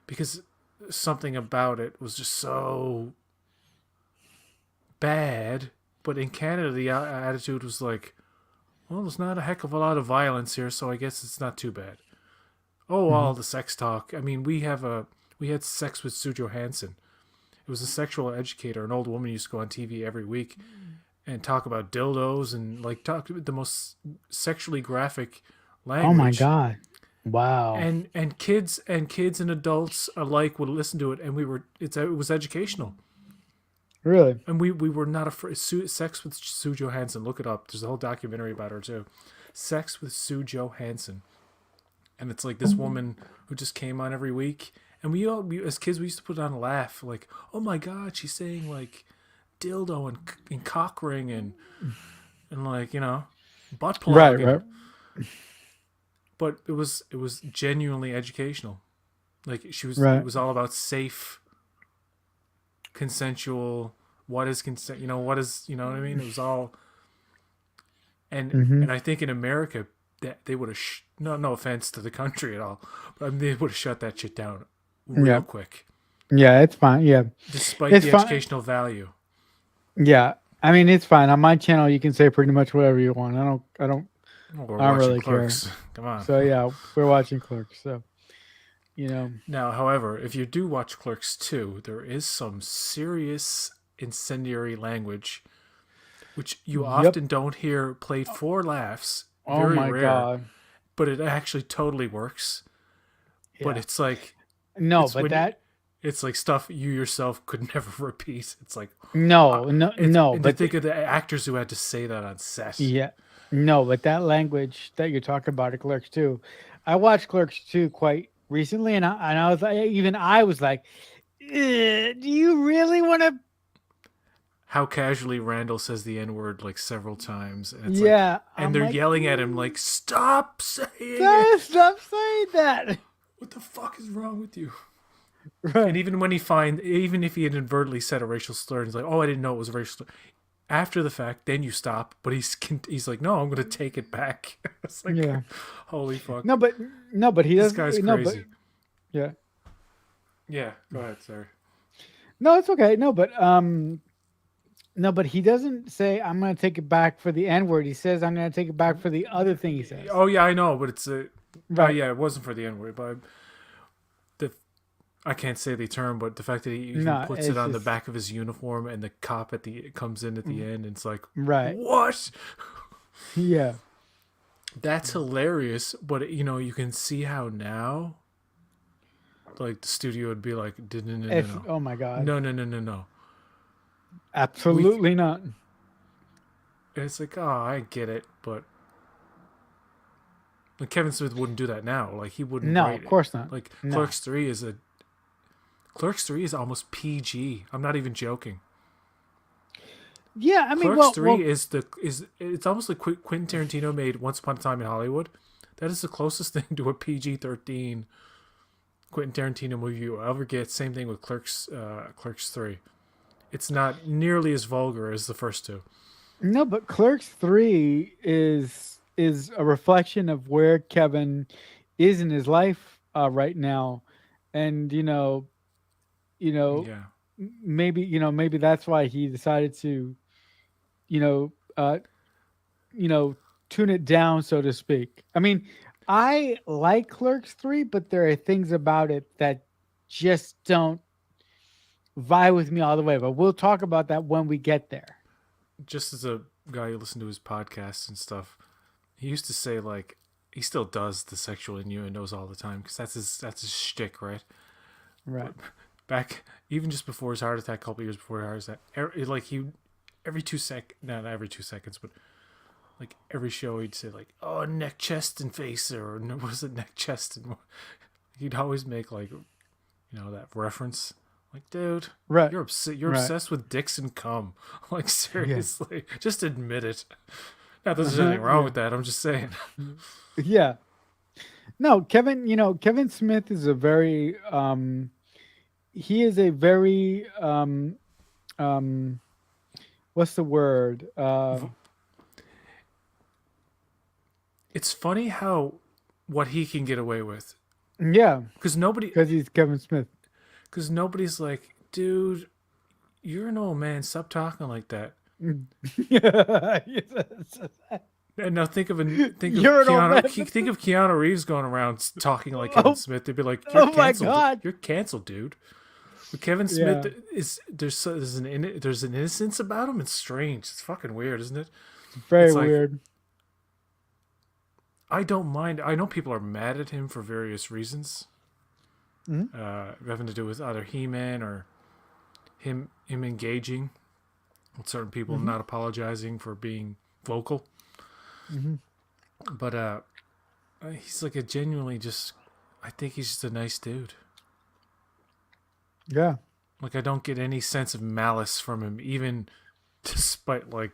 because something about it was just so bad. But in Canada, the attitude was like, well, there's not a heck of a lot of violence here, so I guess it's not too bad. Oh, Hmm. all the sex talk. I mean, we had sex with Sue Johansson. It was a sexual educator. An old woman used to go on TV every week and talk about dildos and like talk the most sexually graphic Oh my language. God. Wow. And kids and adults alike would listen to it, and it was educational. Really? And we were not afraid. Sex with Sue Johansson. Look it up. There's a whole documentary about her too. Sex with Sue Johansson, and it's like this woman who just came on every week. And as kids, we used to put on a laugh, like, "Oh my God, she's saying like dildo and cock ring and like butt Right, plug." right, And but it was genuinely educational. Like it right. was all about safe, consensual. What is consent? What is what I mean? It was all and Hmm. and I think in America that they would have no offense to the country at all, but I mean, they would have shut that shit down real Yeah, quick, yeah, it's fine. Yeah, despite it's the fine. educational value. Yeah, I mean, it's fine. On my channel, you can say pretty much whatever you want. Oh, we're I don't watching really care. Clerks. Come on. So yeah, we're watching Clerks. So you know, Now, however, if you do watch Clerks 2, there is some serious incendiary language which you yep. often don't hear played for laughs, Oh very my rare, God. but it actually totally works. But Yeah. No, it's but when you, that. it's like stuff you yourself could never repeat. It's like No, no, it's no, and to but think of the actors who had to say that on set. yeah, no, but that language that you're talking about at Clerks 2, I watched Clerks 2 quite recently, and I was like, even I was like, Do you really want to?" How casually Randall says the N word like several times, and it's like, Yeah, and I'm they're like, yelling at him like, "Stop saying Stop, it! stop saying that. What the fuck is wrong with you?" And Right. even if he had inadvertently said a racial slur, and he's like, "Oh, I didn't know it was a racial slur." After the fact, then you stop. But he's like, "No, I'm going to take it back." It's like, Yeah. holy fuck, No, but no, but he this doesn't. guy's No, but crazy. yeah. Yeah, go ahead, sir. No, it's okay. No, but no, but he doesn't say I'm going to take it back for the N word. He says I'm going to take it back for the other thing he says. Oh yeah, I know, but it's a. Oh Right. yeah, it wasn't for the N word, but the I can't say the term, but the fact that he even No, puts it it's on the just back of his uniform and the cop comes in at the end, and it's like, right. what? Yeah. That's hilarious. But you can see how now, like the studio would be like, no, no, no, If no, oh my God. no, no, no, no, no. We. Absolutely not. It's like, oh, I get it, but like Kevin Smith wouldn't do that now. Like he wouldn't No, write of it. course not. Like No. Clerks 3 is almost PG. I'm not even joking. Yeah, I mean, Clerks well, 3 is it's almost like Quentin Tarantino made Once Upon a Time in Hollywood. That is the closest thing to a PG-13 Quentin Tarantino movie you ever get. Same thing with Clerks 3. It's not nearly as vulgar as the first two. no, but Clerks 3 is a reflection of where Kevin is in his life right now. And you know, Yeah. maybe maybe that's why he decided to you know uh you know tune it down, so to speak. I mean, I like Clerks 3, but there are things about it that just don't vibe with me all the way. But we'll talk about that when we get there. Just as a guy who listened to his podcasts and stuff, he used to say like he still does the sexual innuendos all the time because that's his shtick, right? Right. But back even just before his heart attack, a couple years before his heart attack, like he every not every 2 seconds, but like every show he'd say like, "Oh, neck, chest, and face," or no, was it neck, chest, and he'd always make like that reference. Like, dude, Right. you're Right. obsessed with dicks and cum. Like, Yeah. seriously, just admit it. Not that there's anything wrong Yeah. with that. I'm just saying. Yeah. No, Kevin, Kevin Smith is a very he is a very um what's the word? It's funny how what he can get away with Yeah, because nobody because he's Kevin Smith. because nobody's like, dude, you're an old man. Stop talking like that. Yeah. And now You're an old man. Think of Keanu Reeves going around talking like Kevin Oh, Smith. They'd be like, "You're oh my canceled. God. You're canceled, dude." But Kevin Smith Yeah. is there's an innocence about him. It's strange. It's fucking weird, isn't it? Very It's like weird. I don't mind. I know people are mad at him for various reasons, Mhm. having to do with either He-Man or him engaging with certain people, Mhm. not apologizing for being vocal. Mhm. But he's like a genuinely just. I think he's just a nice dude. Yeah. Like I don't get any sense of malice from him, even despite like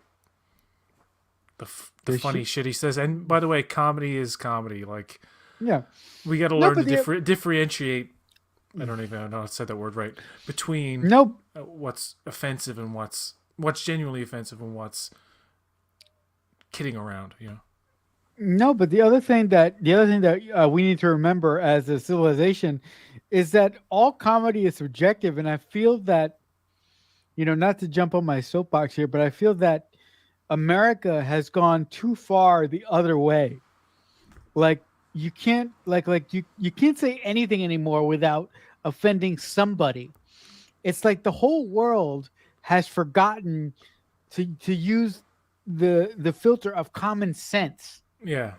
the They funny should. shit he says. And by the way, comedy is comedy. Like Yeah. we got to No, learn to but the differentiate. I don't even know if I said that word right. Between no. what's offensive and what's genuinely offensive and what's kidding around. No, but the other thing that we need to remember as a civilization is that all comedy is subjective, and I feel that not to jump on my soapbox here, but I feel that America has gone too far the other way. Like you can't you can't say anything anymore without offending somebody. It's like the whole world has forgotten to use the filter of common sense. Yeah,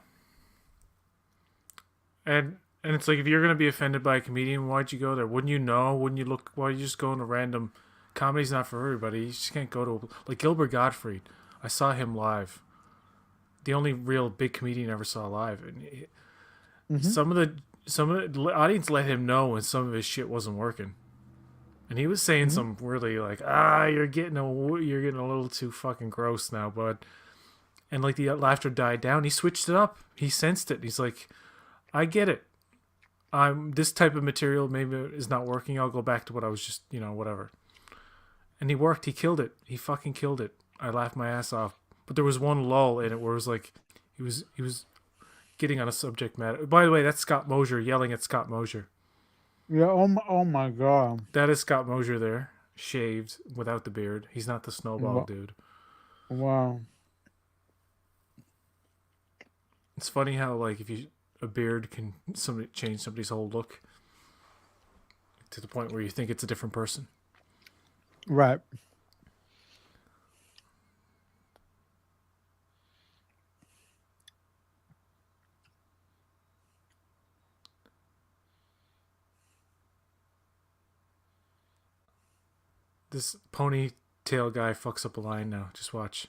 and it's like if you're gonna be offended by a comedian, why'd you go there? Wouldn't you know? Wouldn't you look? Why you just go into random? Comedy's not for everybody. You just can't go to like Gilbert Gottfried. I saw him live. The only real big comedian I ever saw live, and Hmm. some of the audience let him know when some of his shit wasn't working, and he was saying Hmm. some really like you're getting a little too fucking gross now, bud. And like the laughter died down, he switched it up. He sensed it. He's like, I get it. I'm this type of material maybe is not working. I'll go back to what I was just whatever. And he worked. He killed it. He fucking killed it. I laughed my ass off. But there was one lull in it where it was like he was getting on a subject matter. By the way, that's Scott Mosier yelling at Scott Mosier. Yeah. Oh my God. That is Scott Mosier there, shaved without the beard. He's not the snowball Wow. dude. Wow. It's funny how like if you a beard can somebody change somebody's whole look to the point where you think it's a different person. Right. This ponytail guy fucks up a line now. Just watch.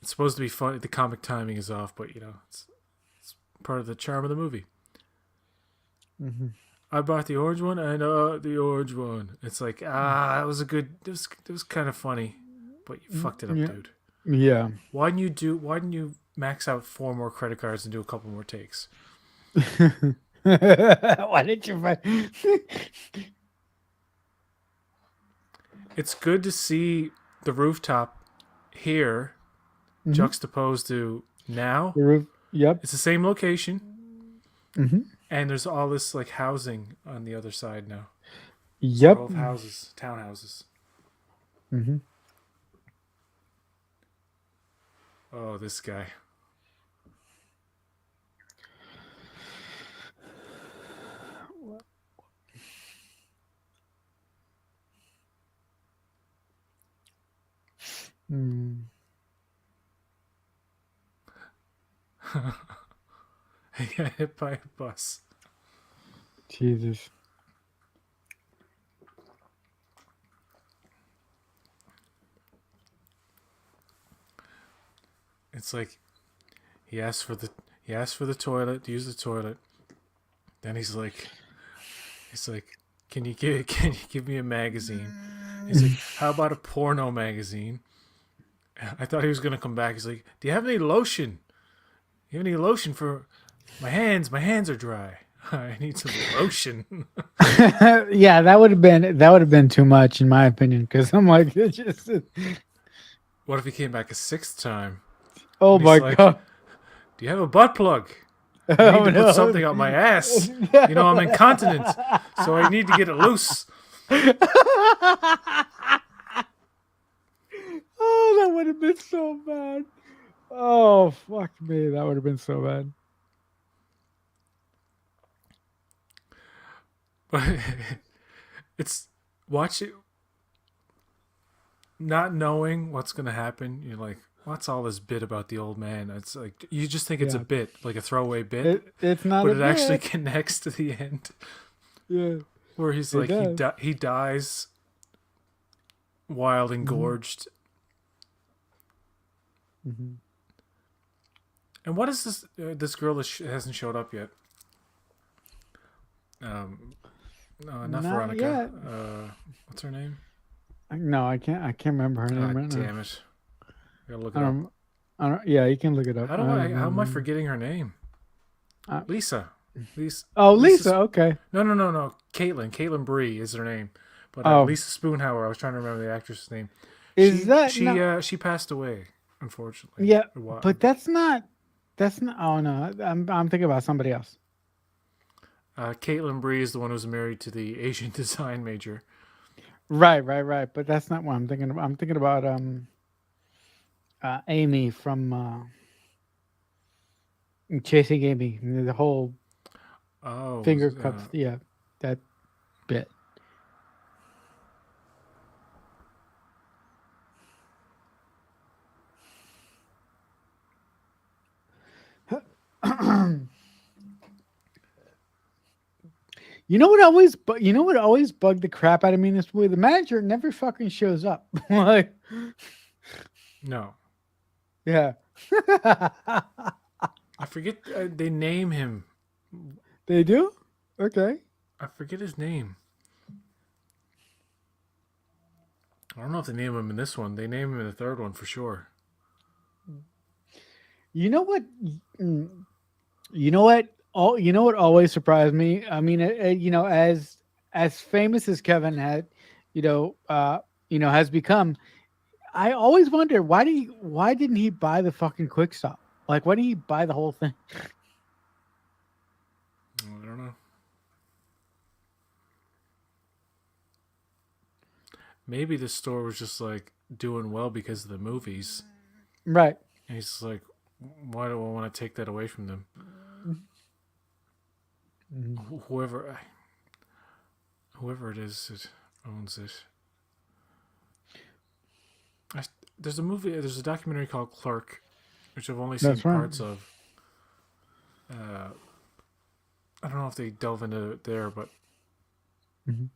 It's supposed to be funny. The comic timing is off, but it's part of the charm of the movie. Hmm. I bought the orange one and the orange one. It's like that was a good. It was kind of funny, but you fucked it up, Yeah. dude. Yeah. Why didn't you max out 4 more credit cards and do a couple more takes? Why did you find? It's good to see the rooftop here Hmm. juxtaposed to now. The roof. Yep. It's the same location, Hmm. and there's all this like housing on the other side now. It's a row Yep. of houses, townhouses. Mm-hmm. Oh, this guy. Mm. He got hit by a bus. Jesus. It's like he asked for the toilet, to use the toilet. Then he's like, can you give me a magazine? He's like, how about a porno magazine? I thought he was gonna come back. He's like, do you have any lotion? You have any lotion for my hands? My hands are dry. I need some lotion. Yeah, that would have been too much in my opinion because I'm like, it's just, What if he came back a sixth time? oh And he's my like, god. do you have a butt plug? I need Oh to put no. something on my ass. You know, I'm incontinent, so I need to get it loose. Oh, that would have been so bad. Oh fuck me, that would have been so bad. But it's watch it, not knowing what's gonna happen. You're like, what's all this bit about the old man? It's like you just think it's a Yeah, bit, like a throwaway bit, it's not but a it actually bit. connects to the end Yeah, where he's it like does. he dies wild and Hmm. gorged. Hmm. And what is this girl that hasn't showed up yet? No, not Not Veronica. yet. What's her name? No, I can't. I can't remember her Ah, name right now. damn it! I gotta look I it up. don't. I don't. Yeah, you can look it up. How I do I? don't How am I remember. forgetting her name? Uh, Lisa. Lisa. oh, Lisa. Lisa. Okay. No. Caitlin. Caitlin Bree is her name. But Oh, Lisa Spoonhauer. I was trying to remember the actress's name. is that no? She passed away, unfortunately. Yeah, A while. but that's not. That's not. Oh no, I'm thinking about somebody else. Caitlin Bree is the one who's married to the Asian design major. Right. But that's not what I'm thinking about. I'm thinking about Amy from Chasing Amy. The whole Oh, finger cups. Yeah, that bit. You know what always bugged the crap out of me in this movie? The manager never fucking shows up. Like, no. yeah. I forget. They name him. They do? Okay. I forget his name. I don't know if they name him in this one. They name him in the third one for sure. You know what? Mm, You know what? You know what always surprised me. I mean, as famous as Kevin had, you know, uh, has become. I always wonder why didn't he buy the fucking quick stop? Like, why didn't he buy the whole thing? I don't know. Maybe the store was just like doing well because of the movies. Right. And he's like, why do I want to take that away from them? Mhm. Whoever it is that owns it. I, there's a documentary called Clerk, which I've only seen That's right. parts of. Uh, I don't know if they delve into it there, but Mhm.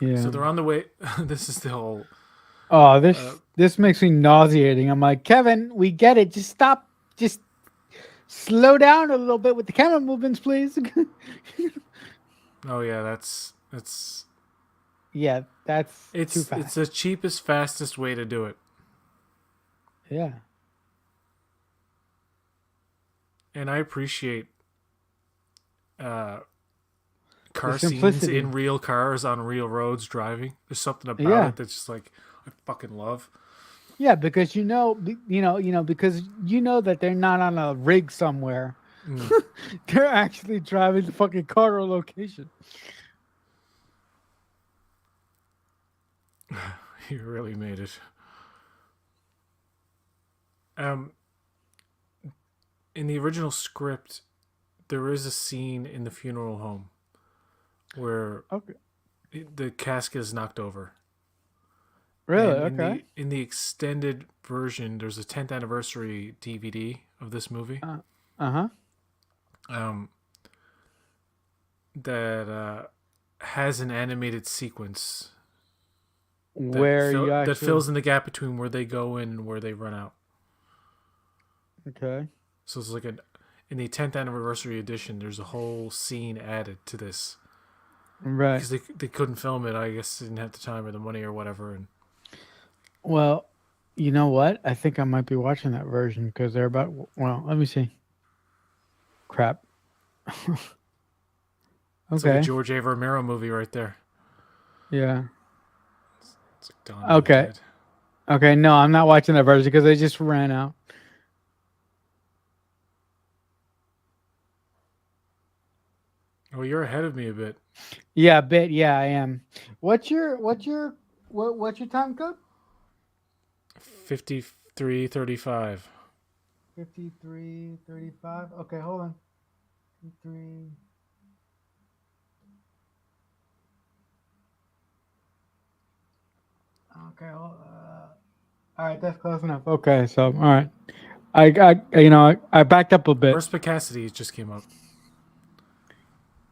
Yeah. so they're on the way. This is the whole. Oh, Uh, this makes me nauseating. I'm like, Kevin, we get it. Just stop. Just slow down a little bit with the camera movements, please. oh yeah, that's Yeah, that's too it's fast. the cheapest, fastest way to do it, Yeah. and I appreciate uh, The car scenes simplicity. in real cars on real roads driving. There's something about Yeah. it that's just like I fucking love. Yeah, because because you know that they're not on a rig somewhere. Mm. They're actually driving the fucking car or location. You really made it. Um, in the original script, there is a scene in the funeral home where Okay. the casket is knocked over, Really? and Okay. in the extended version, there's a 10th anniversary DVD of this movie. Uh-huh. Um, that has an animated sequence Where you that actually fills in the gap between where they go in and where they run out. okay. So it's like in the 10th anniversary edition, there's a whole scene added to this Right. because they couldn't film it. I guess they didn't have the time or the money or whatever. And Well, you know what? I think I might be watching that version because they're about. Well, let me see. Crap. it's like a Okay. George A. Romero movie right there. Yeah. It's like Dawn of the Okay. Dead. Okay. No, I'm not watching that version because they just ran out. Oh, you're ahead of me a bit. Yeah, bit. Yeah, I am. What's your time code? 53:35. 53:35. Okay, hold on. 53. Okay. All right, that's close enough. Okay, so all right. I backed up a bit. Perspicacity just came up.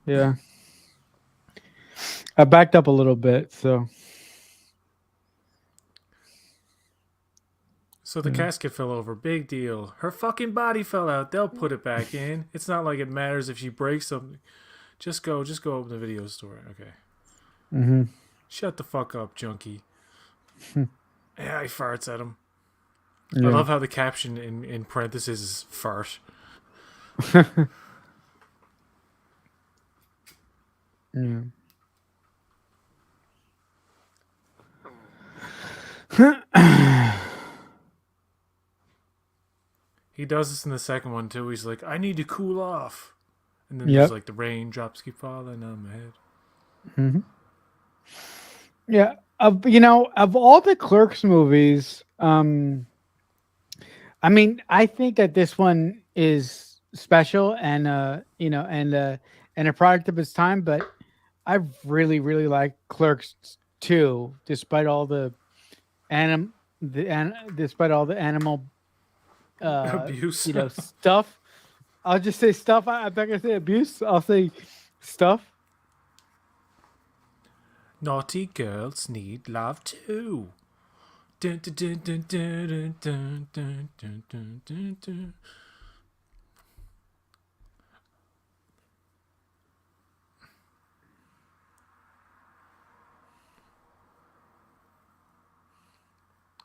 Yeah, I backed up a little bit. So So the yeah. casket fell over. Big deal. Her fucking body fell out. They'll put it back in. It's not like it matters if she breaks something. Just go open the video store. Okay. Mm-hmm. Shut the fuck up, junkie. Yeah, he farts at him. I Yeah. love how the caption in parentheses is fart. Yeah. He does this in the second one too. He's like, I need to cool off. And then there's Yep. like the raindrops keep falling on my head. Hmm. Yeah. Of all the Clerks movies, I mean, I think that this one is special and and a product of its time. But I really, really like Clerks too, despite all despite all the animal Abuse. stuff. I'll just say stuff. I'm not gonna say abuse. I'll say stuff. Naughty girls need love too. Dun, dun, dun, dun, dun, dun, dun, dun, dun, dun, dun.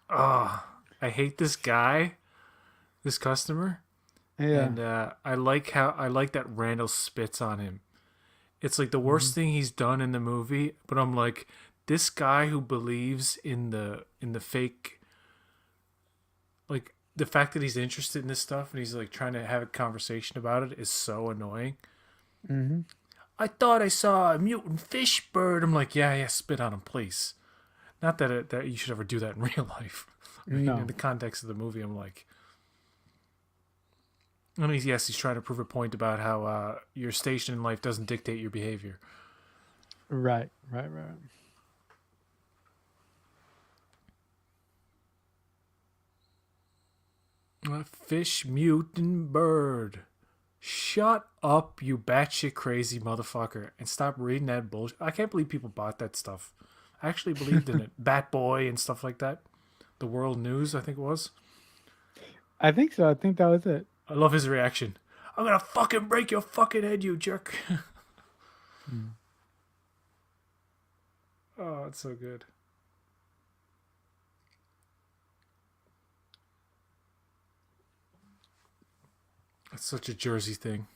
Oh, I hate this guy, this customer, Yeah. and I like that Randall spits on him. It's like the Hmm. worst thing he's done in the movie, but I'm like, this guy who believes in the fake, like the fact that he's interested in this stuff and he's like trying to have a conversation about it is so annoying. Hmm. I thought I saw a mutant fish bird. I'm like, yeah, spit on him, please. Not that you should ever do that in real life. I mean, in No. the context of the movie, I'm like, I mean, yes, he's trying to prove a point about how your station in life doesn't dictate your behavior. Right. Right. Right. A fish mutant bird. Shut up, you batshit crazy motherfucker, and stop reading that bullshit. I can't believe people bought that stuff. I actually believed in it. Bat Boy and stuff like that. The World News, I think it was. I think so. I think that was it. I love his reaction. I'm gonna fucking break your fucking head, you jerk. Mm. Oh, it's so good. It's such a Jersey thing.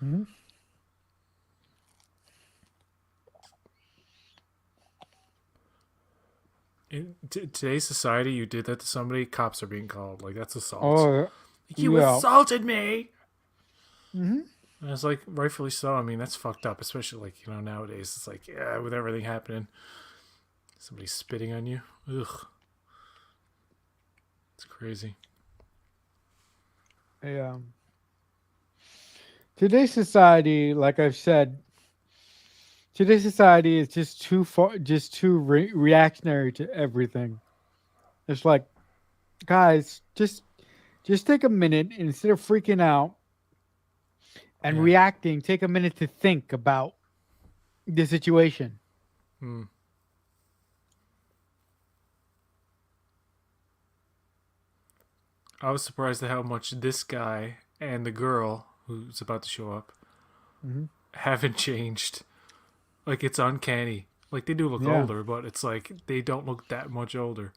Mhm. In today's society, you did that to somebody, cops are being called. Like, that's assault. Oh, You yeah. assaulted me! Hmm. And it's like, rightfully so. I mean, that's fucked up, especially like, nowadays. It's like, yeah, with everything happening. Somebody spitting on you. Ugh, it's crazy. Yeah. Today's society, like I've said, today's society is just too far, just too reactionary to everything. It's like, guys, just take a minute and instead of freaking out and Yeah. reacting, take a minute to think about the situation. Hmm. I was surprised at how much this guy and the girl who's about to show up Hmm. haven't changed. Like it's uncanny. Like they do look Yeah, older, but it's like they don't look that much older.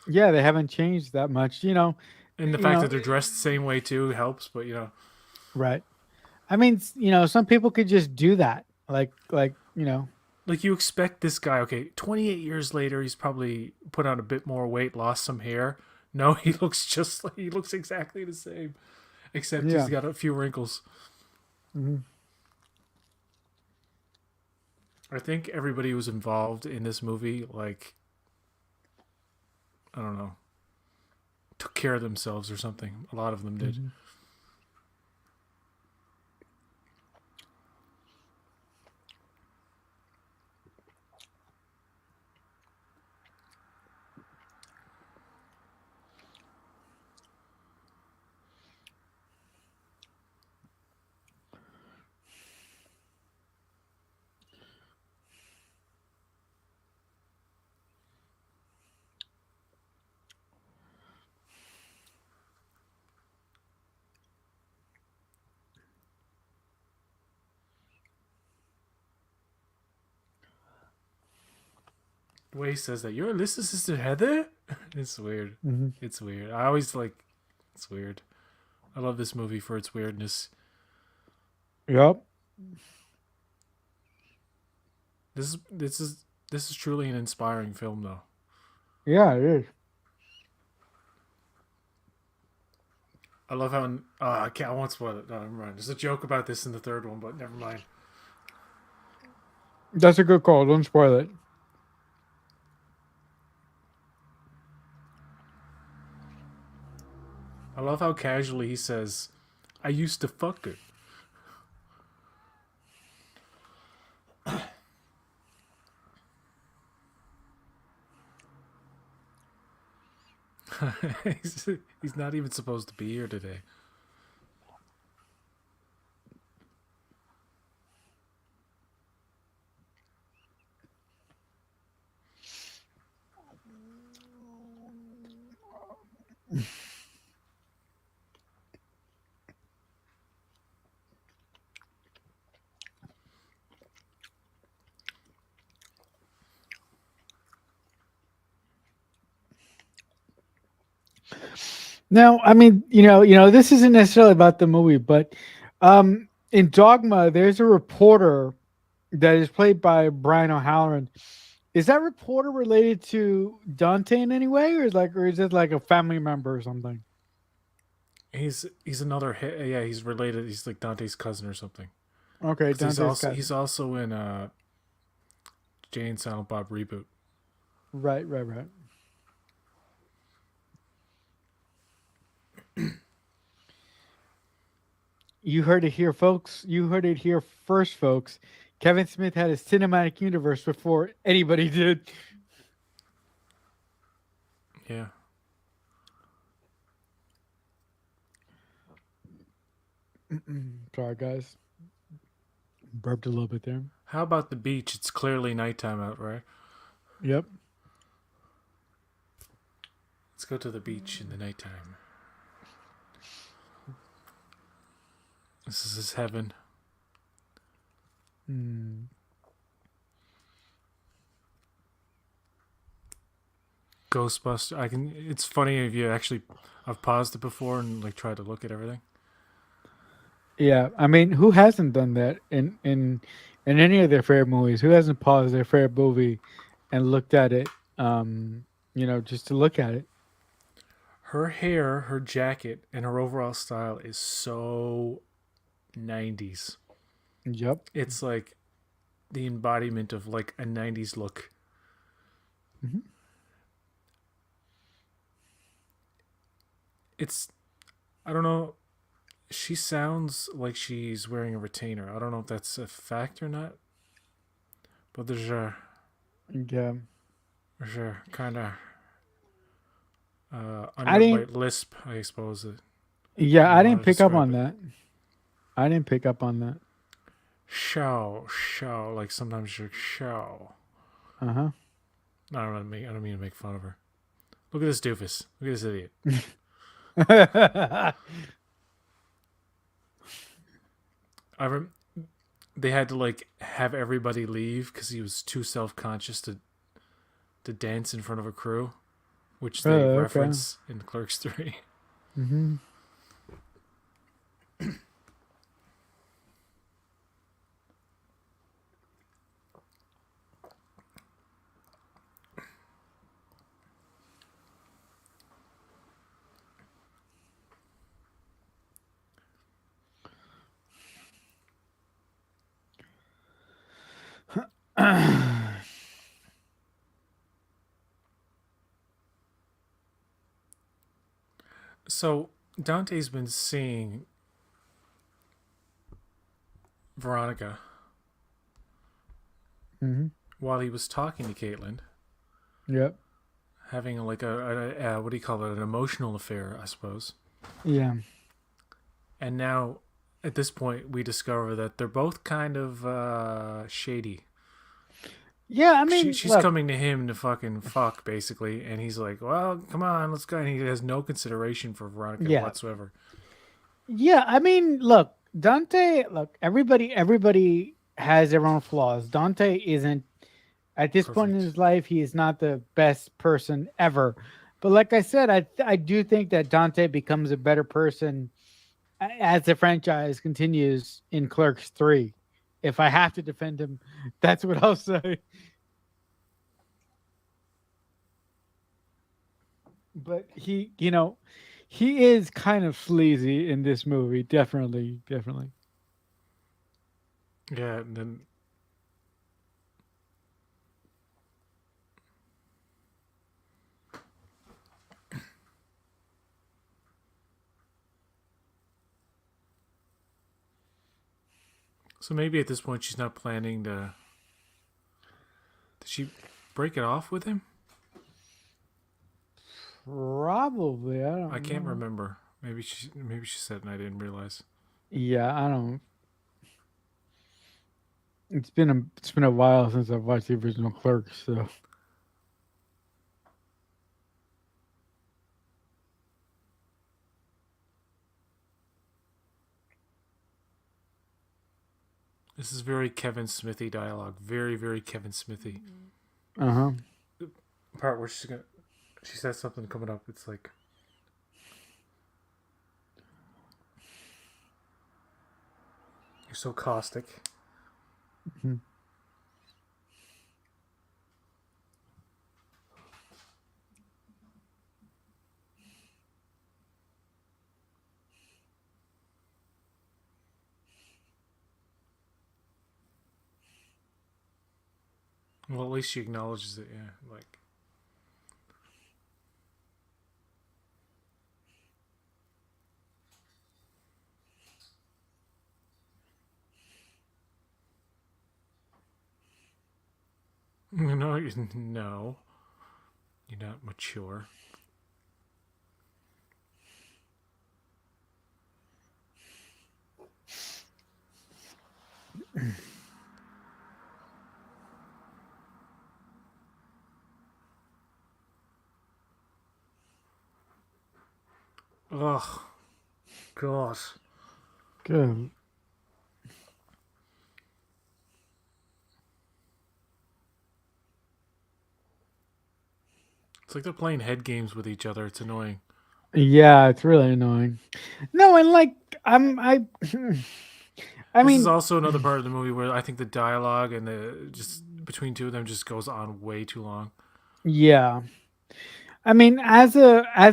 yeah, they haven't changed that much. And the You fact know, that they're dressed the same way too helps. But right? I mean, some people could just do that. like you expect this guy. Okay, 28 years later, he's probably put on a bit more weight, lost some hair. No, he looks just like he looks exactly the same, except he's Yeah. got a few wrinkles. Hmm. I think everybody who was involved in this movie, like I don't know, took care of themselves or something. A lot of them did. Hmm. The way he says that, "You're Alyssa's sister Heather." It's weird. Hmm. It's weird. I always like. It's weird. I love this movie for its weirdness. Yep. This is truly an inspiring film, though. Yeah, it is. I love how I can't. I won't spoil it. No, never mind. There's a joke about this in the third one, but never mind. That's a good call. Don't spoil it. I love how casually he says, "I used to fuck her." he's not even supposed to be here today. Now, I mean, this isn't necessarily about the movie, but in Dogma, there's a reporter that is played by Brian O'Halloran. Is that reporter related to Dante in any way, or is it like a family member or something? He's another hit. Yeah, he's related. He's like Dante's cousin or something. Okay, Because he's Dante's also cousin. he's also in Jay and Silent Bob reboot. Right, right, right. You heard it here, folks. You heard it here first, folks. Kevin Smith had a cinematic universe before anybody did. Yeah. Sorry, guys. Burped a little bit there. How about the beach? It's clearly nighttime out, right? Yep. Let's go to the beach in the nighttime. This is his heaven. Mm. Ghostbuster. I can. It's funny if you actually. I've paused it before and like tried to look at everything. Yeah, I mean, who hasn't done that in any of their favorite movies? Who hasn't paused their favorite movie and looked at it? Just to look at it. Her hair, her jacket, and her overall style is so 90s. Yep. It's like the embodiment of like a 90s look. Mhm. It's I don't know. She sounds like she's wearing a retainer. I don't know if that's a fact or not, but Yeah. there's a kind of I didn't. underbite lisp, I suppose, that Yeah, you I want didn't to pick up describe on it. that. I didn't pick up on that. Show, like sometimes you're show. Uh I don't mean to make fun of her. Look at this doofus. Look at this idiot. huh. I rem- they had to like have everybody leave because he was too self conscious to dance in front of a crew, which they Oh, okay. reference in Clerks 3. Hmm. So Dante's been seeing Veronica Hmm. while he was talking to Caitlin, Yep. having like a what do you call it, an emotional affair, I suppose. Yeah. And now, at this point, we discover that they're both kind of shady. Yeah. I mean, She's look. coming to him to fucking fuck, basically, and he's like, "Well, come on, let's go." And he has no consideration for Veronica Yeah. whatsoever. Yeah. I mean, look. Dante. Look. Everybody has their own flaws. Dante isn't at this point in Perfect. his life. He is not the best person ever. But like I said, I do think that Dante becomes a better person as the franchise continues in Clerks 3. If I have to defend him, that's what I'll say. But he is kind of sleazy in this movie. Definitely, definitely. Yeah, and then so maybe at this point she's not planning to. Did she break it off with him? Probably. I I don't can't know. remember. Maybe she said and I didn't realize. Yeah, I don't. It's been a while since I've watched the original Clerks, so This is very Kevin Smithy dialogue. Very, very Kevin Smithy. uh-huh. Part where she says something coming up. It's like you're so caustic. Mhm. Well, at least she acknowledges it. Yeah, like no, no, you're not mature. Ugh, gosh. Good. It's like they're playing head games with each other. It's annoying. Yeah, it's really annoying. No, and like I I This is mean, also another part of the movie where I think the dialogue and the just between two of them just goes on way too long. yeah. I mean, as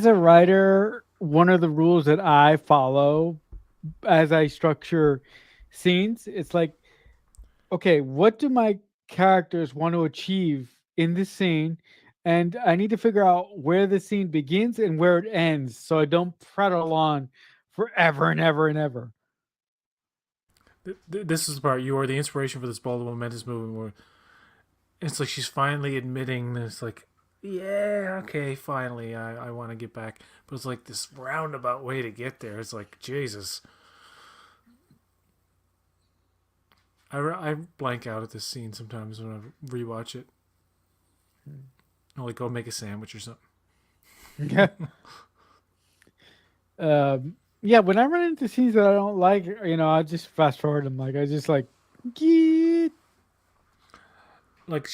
a writer, one of the rules that I follow as I structure scenes, it's like, okay, what do my characters want to achieve in this scene? and I need to figure out where the scene begins and where it ends, so I don't prattle on forever and ever and ever. This is the part. You are the inspiration for this bold, momentous movie. Where it's like she's finally admitting this, like, yeah, okay, finally, I want to get back. But it's like this roundabout way to get there. It's like, Jesus. I blank out at this scene sometimes when I rewatch it. I'll like go make a sandwich or something. Yeah, when I run into scenes that I don't like, I just fast forward them. Like I just like, "Geet." Like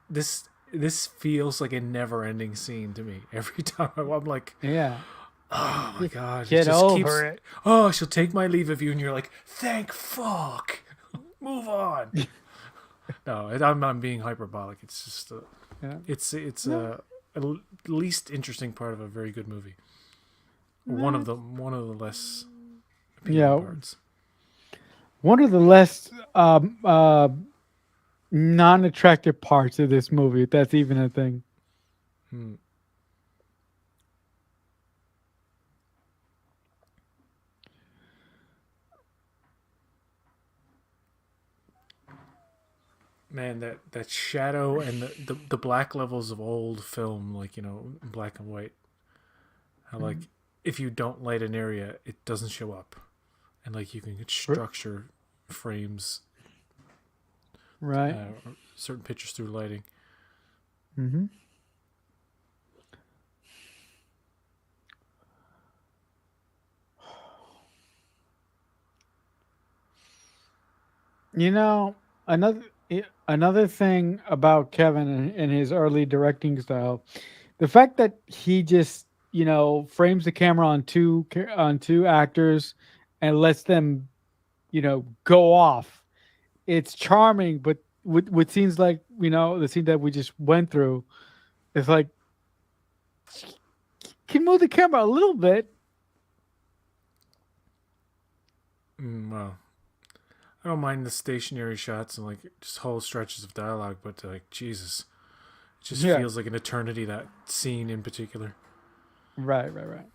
this feels like a never-ending scene to me. Every time I'm like, Yeah, oh my just god, it get just over keeps. it. Oh, she'll take my leave of you, and you're like, thank fuck, move on. No, I'm being hyperbolic. It's just Yeah, it's no, a least interesting part of a very good movie. no. One of the less appealing Yeah, parts. one of the less non-attractive parts of this movie, if that's even a thing. Hmm. Man, that shadow and the black levels of old film, like black and white. How Mhm. like if you don't light an area, it doesn't show up, and like you can R- structure frames, Right. certain pictures through lighting. hmm You know, another thing about Kevin and his early directing style, the fact that he just frames the camera on on two actors and lets them go off. It's charming, but with scenes like the scene that we just went through, it's like can move the camera a little bit. Well, I don't mind the stationary shots and like just whole stretches of dialogue, but like Jesus, it just Yeah, feels like an eternity, that scene in particular. right, right, right.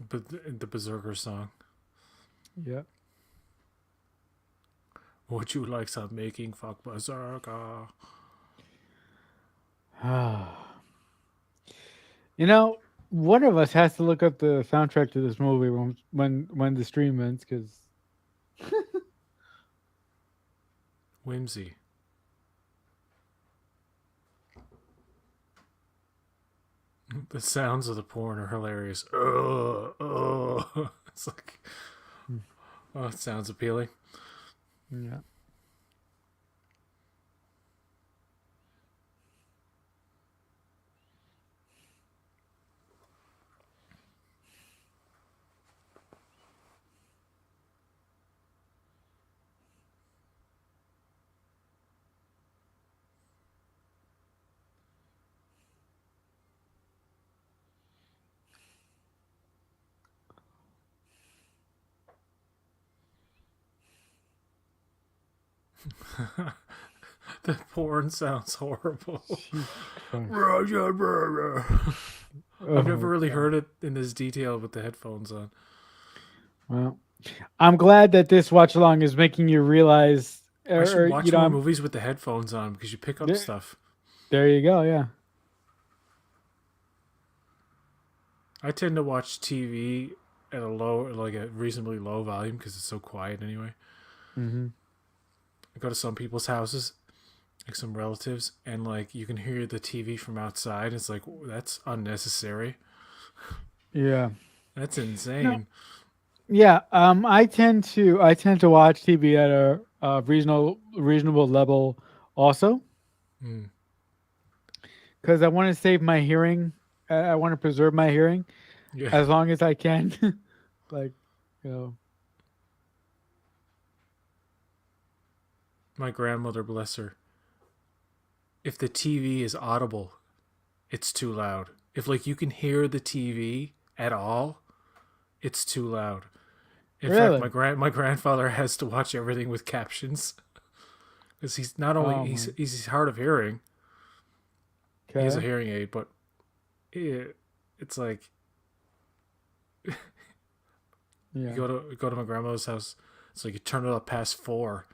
But the Berserker song, Yeah. would you like some making fuck Berserker? You know, one of us has to look up the soundtrack to this movie when the stream ends, because Whimsy. The sounds of the porn are hilarious. It's like, oh, it sounds appealing. yeah. The porn sounds horrible. Jesus Christ. I've never Oh really god. heard it in this detail with the headphones on. Well, I'm glad that this watch along is making you realize, I should or watch more movies with the headphones on because you pick up there, stuff. there you go. Yeah. I tend to watch TV at a low, like a reasonably low volume because it's so quiet anyway. hmm I go to some people's houses, like some relatives, and like you can hear the TV from outside. It's like that's unnecessary. Yeah. That's No. insane. Yeah. I tend to watch TV at a reasonable level, also, Mm. because I want to save my hearing. I want to preserve my hearing Yeah. as long as I can. Like, you know, My grandmother, bless her, if the TV is audible, it's too loud. If like you can hear the TV at all, it's too loud. In fact, Really? my grandfather has to watch everything with captions because he's not only Oh my. he's hard of hearing, he has a Okay. hearing aid, but it's like you Yeah. go to my grandmother's house. It's like you turn it up past 4,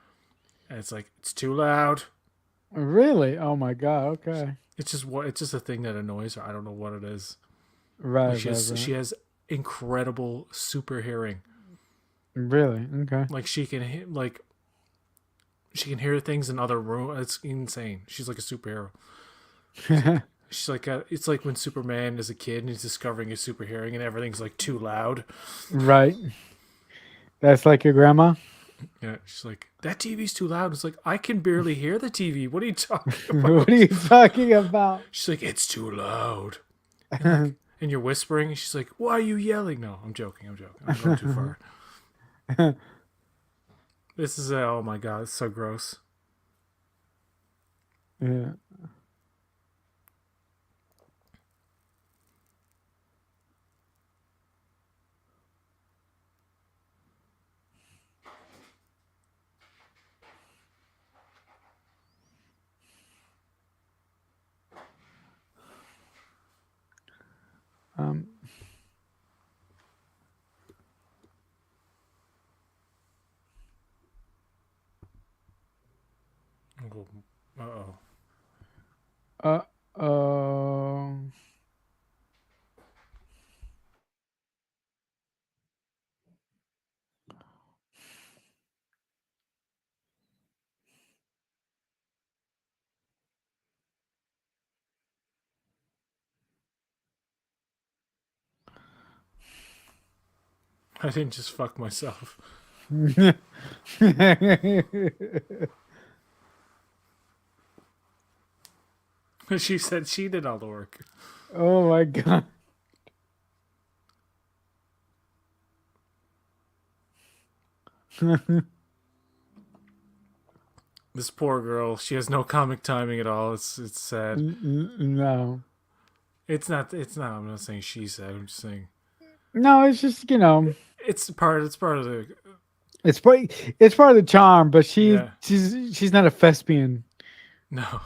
and it's like it's too loud. Really? Oh my God. Okay. It's just a thing that annoys her. I don't know what it is. Right. Like Right. she Right. has incredible super hearing. Really? Okay. Like she can hear things in other rooms. It's insane. She's like a superhero. She's like it's like when Superman is a kid and he's discovering his super hearing and everything's like too loud. Right. That's like your grandma. Yeah, she's like that TV's too loud. It's like I can barely hear the TV. What are you talking What are about? you talking about? She's like it's too loud. And like and you're whispering. And she's like, "Why are you yelling?" No, I'm joking. I'm joking. I'm going too far. This is oh my god, it's so gross. Yeah. Um. Uh oh. Uh. Oh. I didn't just fuck myself. She said she did all the work. Oh my God. This poor girl, she has no comic timing at all. It's sad. No. It's not I'm not saying she said. I'm just saying No, it's just it's part of the it's part it's part of the charm, but yeah. she's not a thespian. No.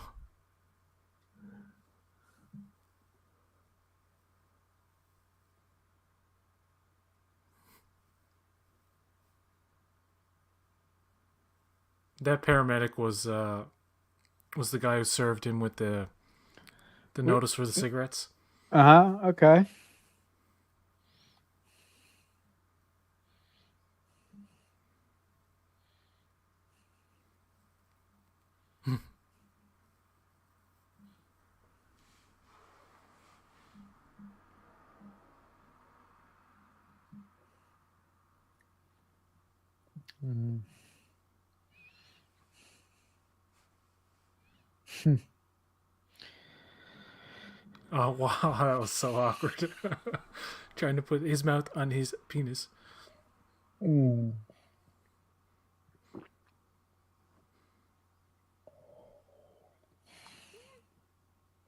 That paramedic was the guy who served him with the notice for the cigarettes. Uh huh. Okay. Mhm. Oh wow, that was so awkward. Trying to put his mouth on his penis. Ooh.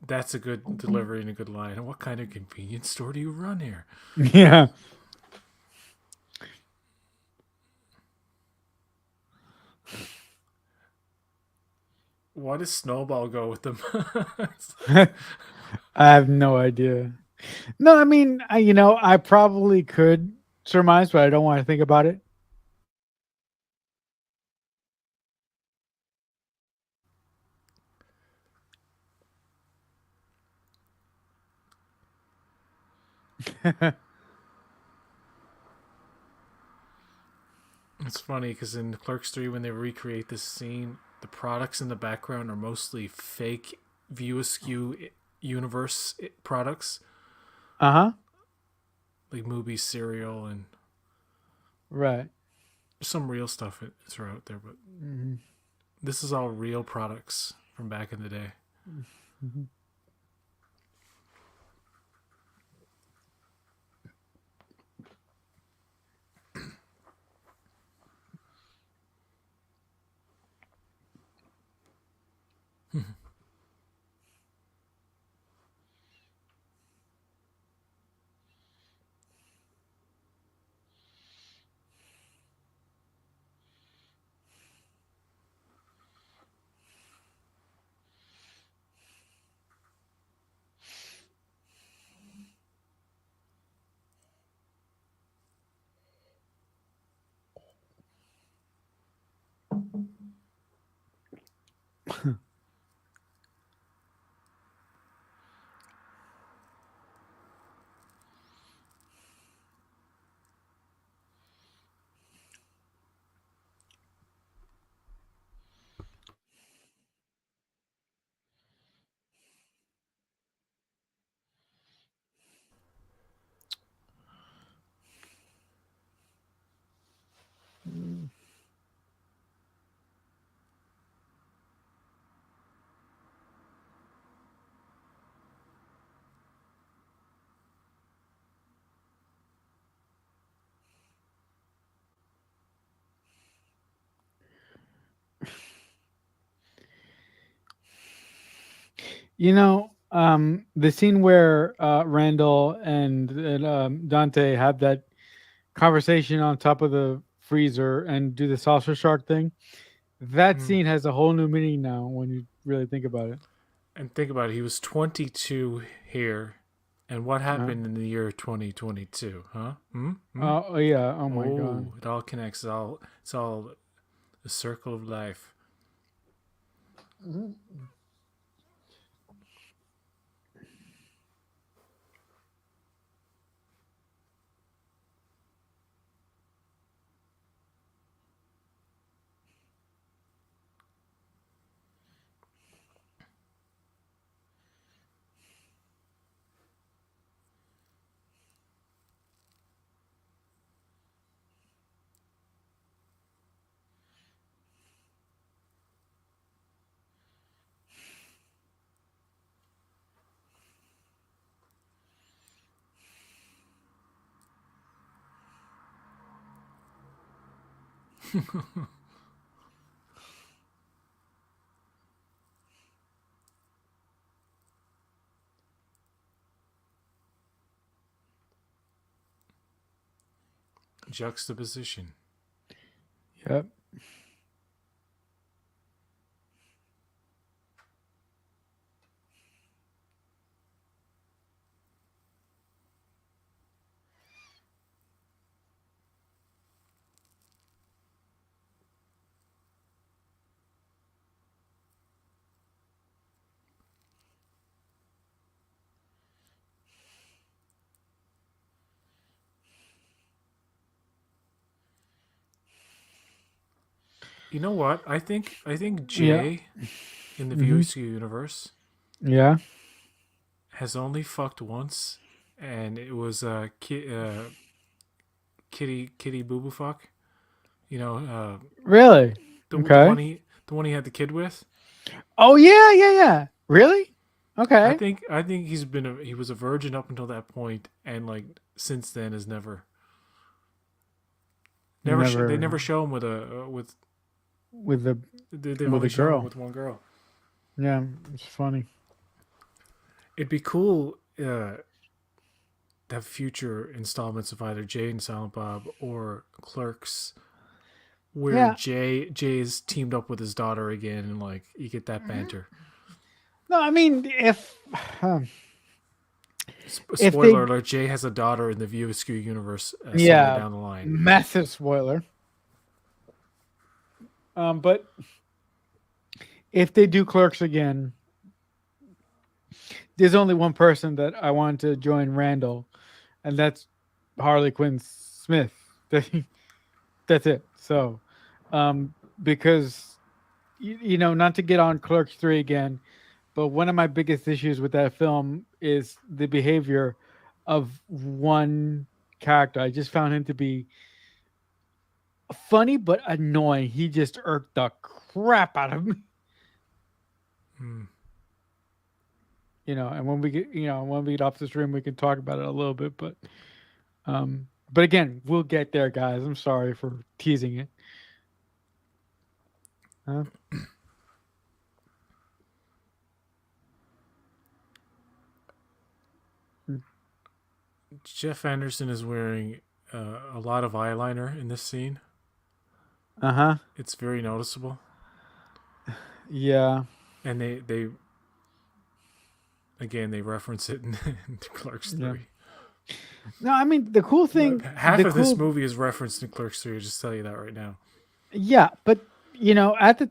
That's a good delivery and a good line. And what kind of convenience store do you run here? Yeah. Why does Snowball go with them? I have no idea. No, I mean, I probably could surmise, but I don't want to think about it. It's funny because in Clerks 3, when they recreate this scene, the products in the background are mostly fake View Askew universe products, Uh huh. like Mubi cereal and Right. some real stuff throughout there. But Mhm. this is all real products from back in the day. Mhm. The scene where Randall and Dante have that conversation on top of the freezer and do the saucer shark thing. That Mm. scene has a whole new meaning now when you really think about it. And think about it, he was 22 here. And what Uh, happened in the year 2022? Huh? Hmm? Hmm? oh yeah. Oh my god. Oh, it all connects. It's all a circle of life. Mhm. Juxtaposition. Yep. You know what? I think Yeah. Jay in the Hmm. VOC universe Yeah. has only fucked once, and it was Kitty Boo Boo fuck. You know, Really? the Okay. one he had the kid with. Oh yeah. Yeah. Yeah. Really? I Okay. think I think he was a virgin up until that point, and like since then has they Never never show him with a with with the they've with only a shown him girl. with one girl. Yeah. It's funny. It'd be cool to have future installments of either Jay and Silent Bob or Clerks where Yeah. Jay's teamed up with his daughter again, and like you get that Mhm. banter. No, I mean um, if Spoiler they alert: Jay has a daughter in the View Askew universe somewhere yeah, down the line. massive spoiler. But if they do Clerks again, there's only one person that I want to join Randall, and that's Harley Quinn Smith. That's it. So, um, because not to get on Clerks 3 again, but one of my biggest issues with that film is the behavior of one character. I just found him to be funny but annoying. He just irked the crap out of me. Mm. And when we get off this room, we can talk about it a little bit. But again, we'll get there, guys. I'm sorry for teasing it. Huh? Jeff Anderson is wearing a lot of eyeliner in this scene. Uh huh. It's very noticeable, Yeah. and they again they reference it in Clerks Yeah. 3. No, I mean the cool thing. Half The of this cool. movie is referenced in Clerks 3. I'll just tell you that right now. Yeah, but at the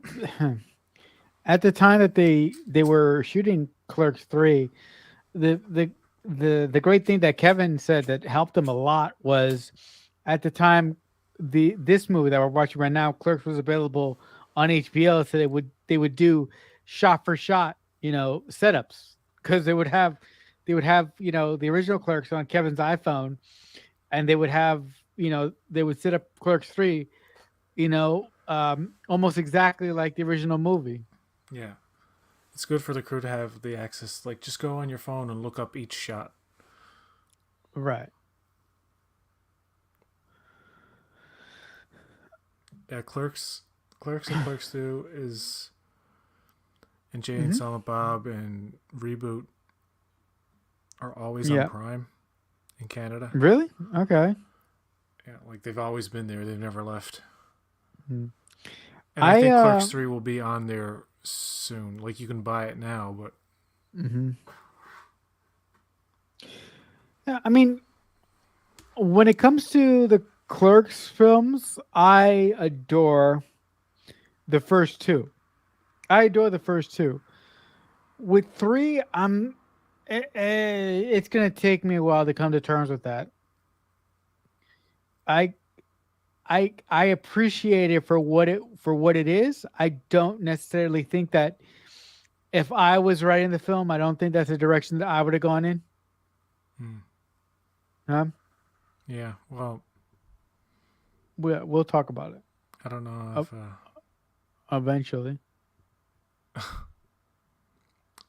at the time that they were shooting Clerks 3, the the the great thing that Kevin said that helped them a lot was at the time the this movie that we're watching right now, Clerks, was available on HBO, so they would do shot for shot, setups, because they would have the original Clerks on Kevin's iPhone, and they would set up Clerks 3, almost exactly like the original movie. Yeah, it's good for the crew to have the access. Like, just go on your phone and look up each shot. Right. Yeah, Clerks and Clerks Two is and Jay and Hmm. Silent Bob and Reboot are always on Yeah. Prime in Canada. Really? Okay. Yeah, like they've always been there. They've never left. Mm. And I I think Clerks 3 will be on there soon. Like, you can buy it now, but mhm. Yeah, I mean, when it comes to the Clerks films, I adore the first two. I adore the first two. With three, it's gonna take me a while to come to terms with that. I I appreciate it for what it is. I don't necessarily think that if I was writing the film, I don't think that's the direction that I would have gone in. hmm, Huh? yeah. Well, We'll talk about it I don't know uh, if eventually.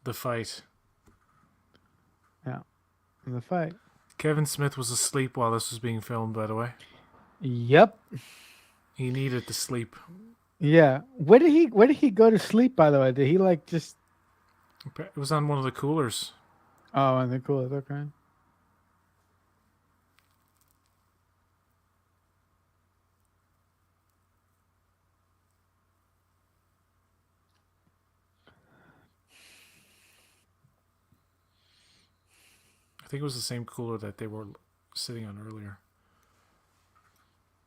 the fight. Yeah, in the fight. Kevin Smith was asleep while this was being filmed, by the way. Yep. He needed to sleep. Yeah. Where did he go to sleep, by the way? Did he like just It was on one of the coolers. oh, and the coolest, okay. I think it was the same cooler that they were sitting on earlier.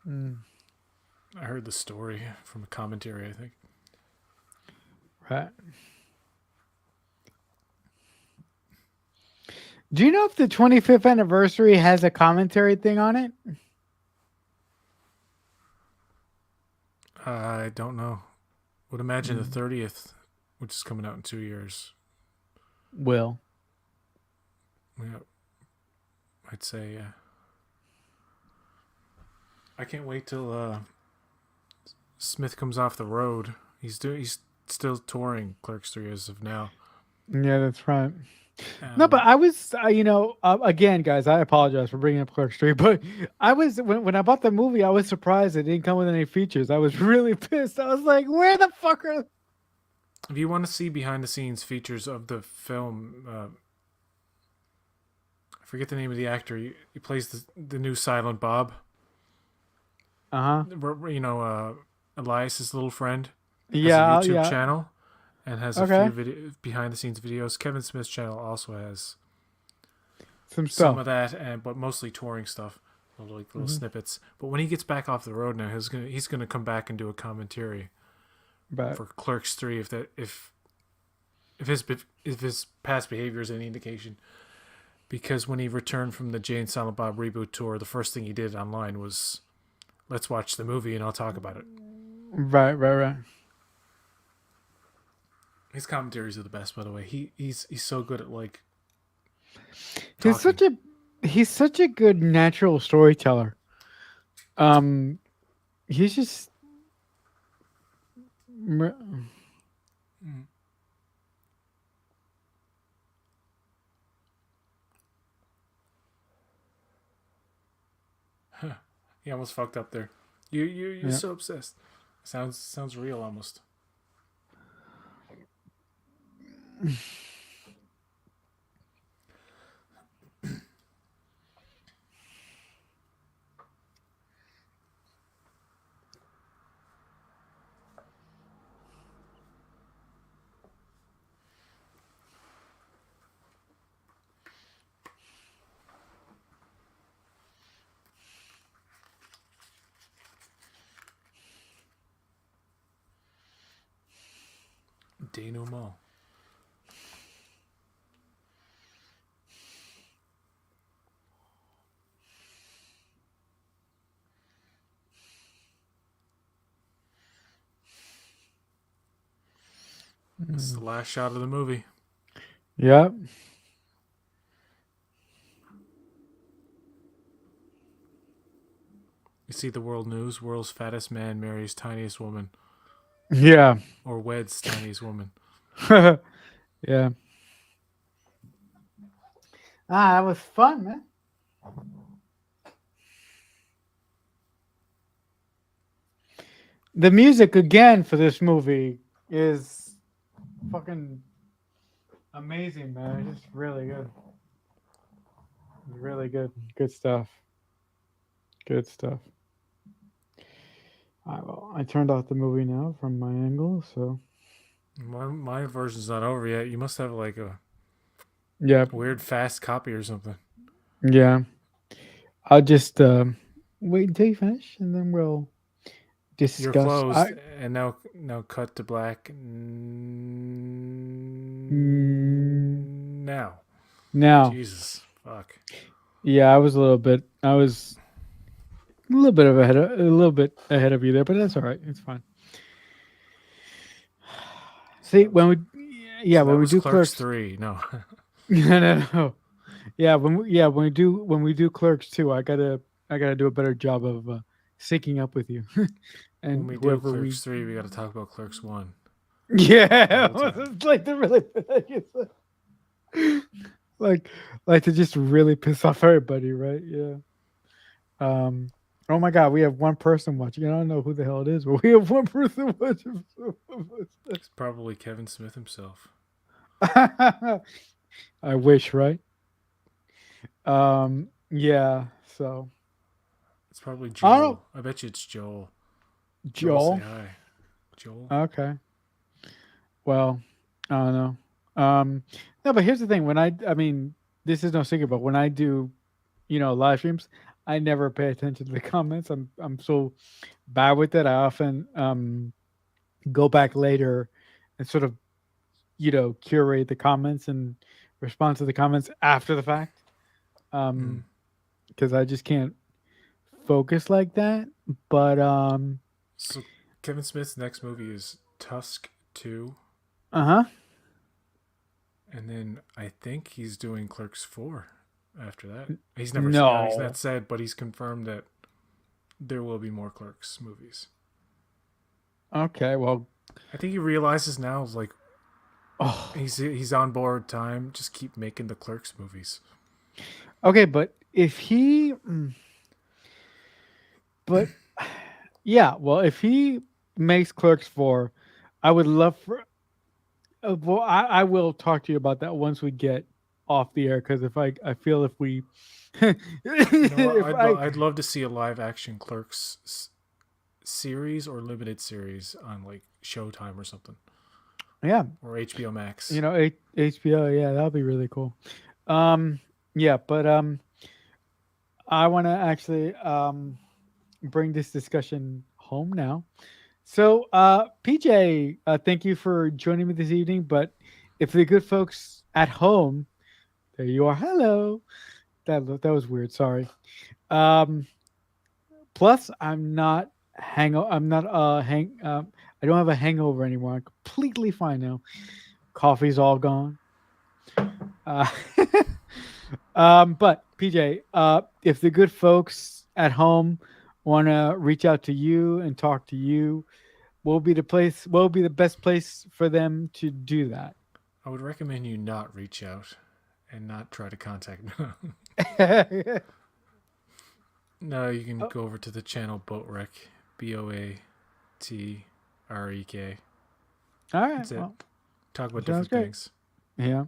Mm, I heard the story from a commentary, I think. right. Do you know if the 25th anniversary has a commentary thing on it? I don't know. Would imagine the Mm, 30th, which is coming out in 2 years. will. Yeah, I'd say, I can't wait till Smith comes off the road. He's still touring Clerks 3 as of now. Yeah, that's right. No, but Um, I was, again, guys, I apologize for bringing up Clerks 3, but I was, when I bought the movie, I was surprised it didn't come with any features. I was really pissed. I was like, where the fuck are. if you want to see behind the scenes features of the film, I forget the name of the actor. He plays the new Silent Bob. Uh huh. Elias's little friend has a Yeah, YouTube yeah. channel and has a Okay. few behind the scenes videos. Kevin Smith's channel also has Some some stuff. of that, but mostly touring stuff, little Hmm. snippets. But when he gets back off the road now, he's gonna come back and do a commentary But, for Clerks 3 if his past behavior is any indication. Because when he returned from the Jay and Silent Bob reboot tour, the first thing he did online was, "Let's watch the movie and I'll talk about it." right, right, right. His commentaries are the best, by the way. He's so good at like He's talking. such a he's such a good natural storyteller. Um, he's just Mm. He almost fucked up there. You're yeah. so obsessed. Sounds real almost. denouement. This is the last shot of the movie. Yep. You see the world news: world's fattest man marries tiniest woman, Yeah. or weds tiniest woman. Yeah. Ah, that was fun, man. The music again for this movie is fucking amazing, man. It's just really good. Really good. Good stuff. Good stuff. All right, well, I turned off the movie now from my angle, so My version's not over yet. You must have like a yeah, weird fast copy or something. yeah. I'll just wait until you finish, and then we'll You're discuss. closed, and now cut to black. Mm, Now, now, Jesus, fuck. yeah, I was a little bit a little bit ahead of you there, but that's all right. It's fine. So See, that was yeah, so that when we was do Clerks clerks, 3. No, no, no, no. Yeah, when we do clerks too, I gotta do a better job of syncing up with you when and we do whoever we. Clerks 3, we got to talk about Clerks 1 the Yeah, whole time. it's like to really like like to just really piss off everybody, right? Yeah. Um. Oh my God, we have one person watching. I don't know who the hell it is, but we have one person watching. It's probably Kevin Smith himself. I wish, right? Yeah. So It's probably I don't know. Joel. I bet you it's Joel. Joel, say Joel. hi. Joel? Okay. Well, I don't know. No, but here's the thing. I mean, this is no secret, but when I do, live streams, I never pay attention to the comments. I'm so bad with it. I often go back later and sort of, curate the comments and respond to the comments after the fact. Hmm. Because I just can't focus like that. But So Kevin Smith's next movie is Tusk 2. uh-huh. And then I think he's doing Clerks 4 after that. He's not No. said, but he's confirmed that there will be more Clerks movies. Okay. Well. I think he realizes now, like, Oh. he's on board time. Just keep making the Clerks movies. Okay, but if he, but yeah, well, if he makes Clerks 4, I would love for. Well, I will talk to you about that once we get off the air because I feel if we, You know what? if I, I'd love to see a live action Clerks series or limited series on like Showtime or something, yeah, or HBO Max. HBO, yeah, that'll be really cool. Um, yeah, but I want to actually bring this discussion home now. So, PJ, thank you for joining me this evening. But if the good folks at home, there you are. Hello. That was weird. Sorry. Um, plus, I'm not I don't have a hangover anymore. I'm completely fine now. Coffee's all gone. Uh, but PJ, if the good folks at home want to reach out to you and talk to you, what will be the best place for them to do that? I would recommend you not reach out and not try to contact me. No, you can Oh, go over to the channel Boatrek, Boatrek. all right. That's it. Well, Talk about sounds different great. things. Yeah.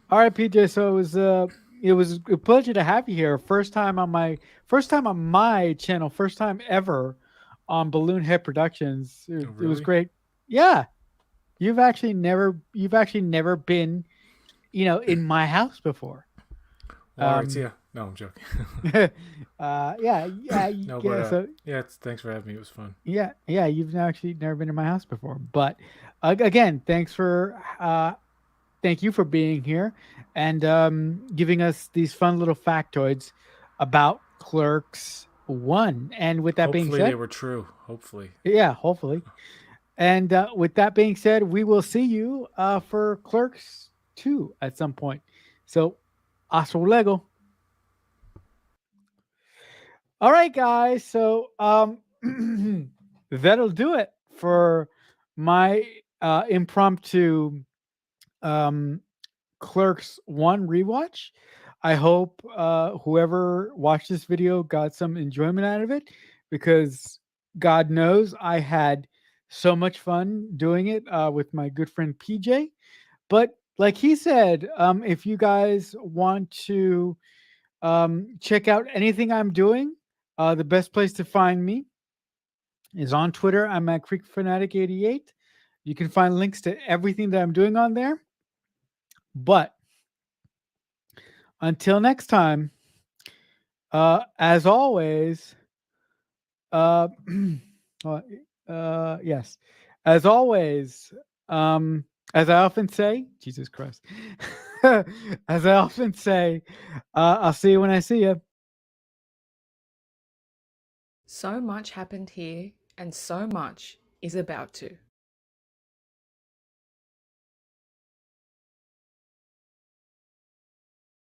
All right, PJ. So it was a pleasure to have you here. First time on my channel, first time ever on Balloon Head Productions. Oh, It was really? great. Yeah. You've actually never been, in my house before. Well, all right. So Um yeah, No, I'm joking. No, but yeah. So yeah, thanks for having me. It was fun. yeah. You've actually never been to my house before, but again, thank you for being here and giving us these fun little factoids about Clerks One. And with that being Hopefully they said, were true. Hopefully. yeah, hopefully. And with that being said, we will see you for Clerks 2 at some point. So, hasta luego. All right, guys. So, that'll do it for my impromptu um, Clerks 1 rewatch. I hope whoever watched this video got some enjoyment out of it because God knows I had so much fun doing it with my good friend PJ. But like he said, if you guys want to check out anything I'm doing, the best place to find me is on Twitter. I'm at CreekFanatic88. You can find links to everything that I'm doing on there. But until next time, as always, uh, uh, yes, as always, um, as I often say, Jesus Christ, as I often say, I'll see you when I see you. So much happened here, and so much is about to.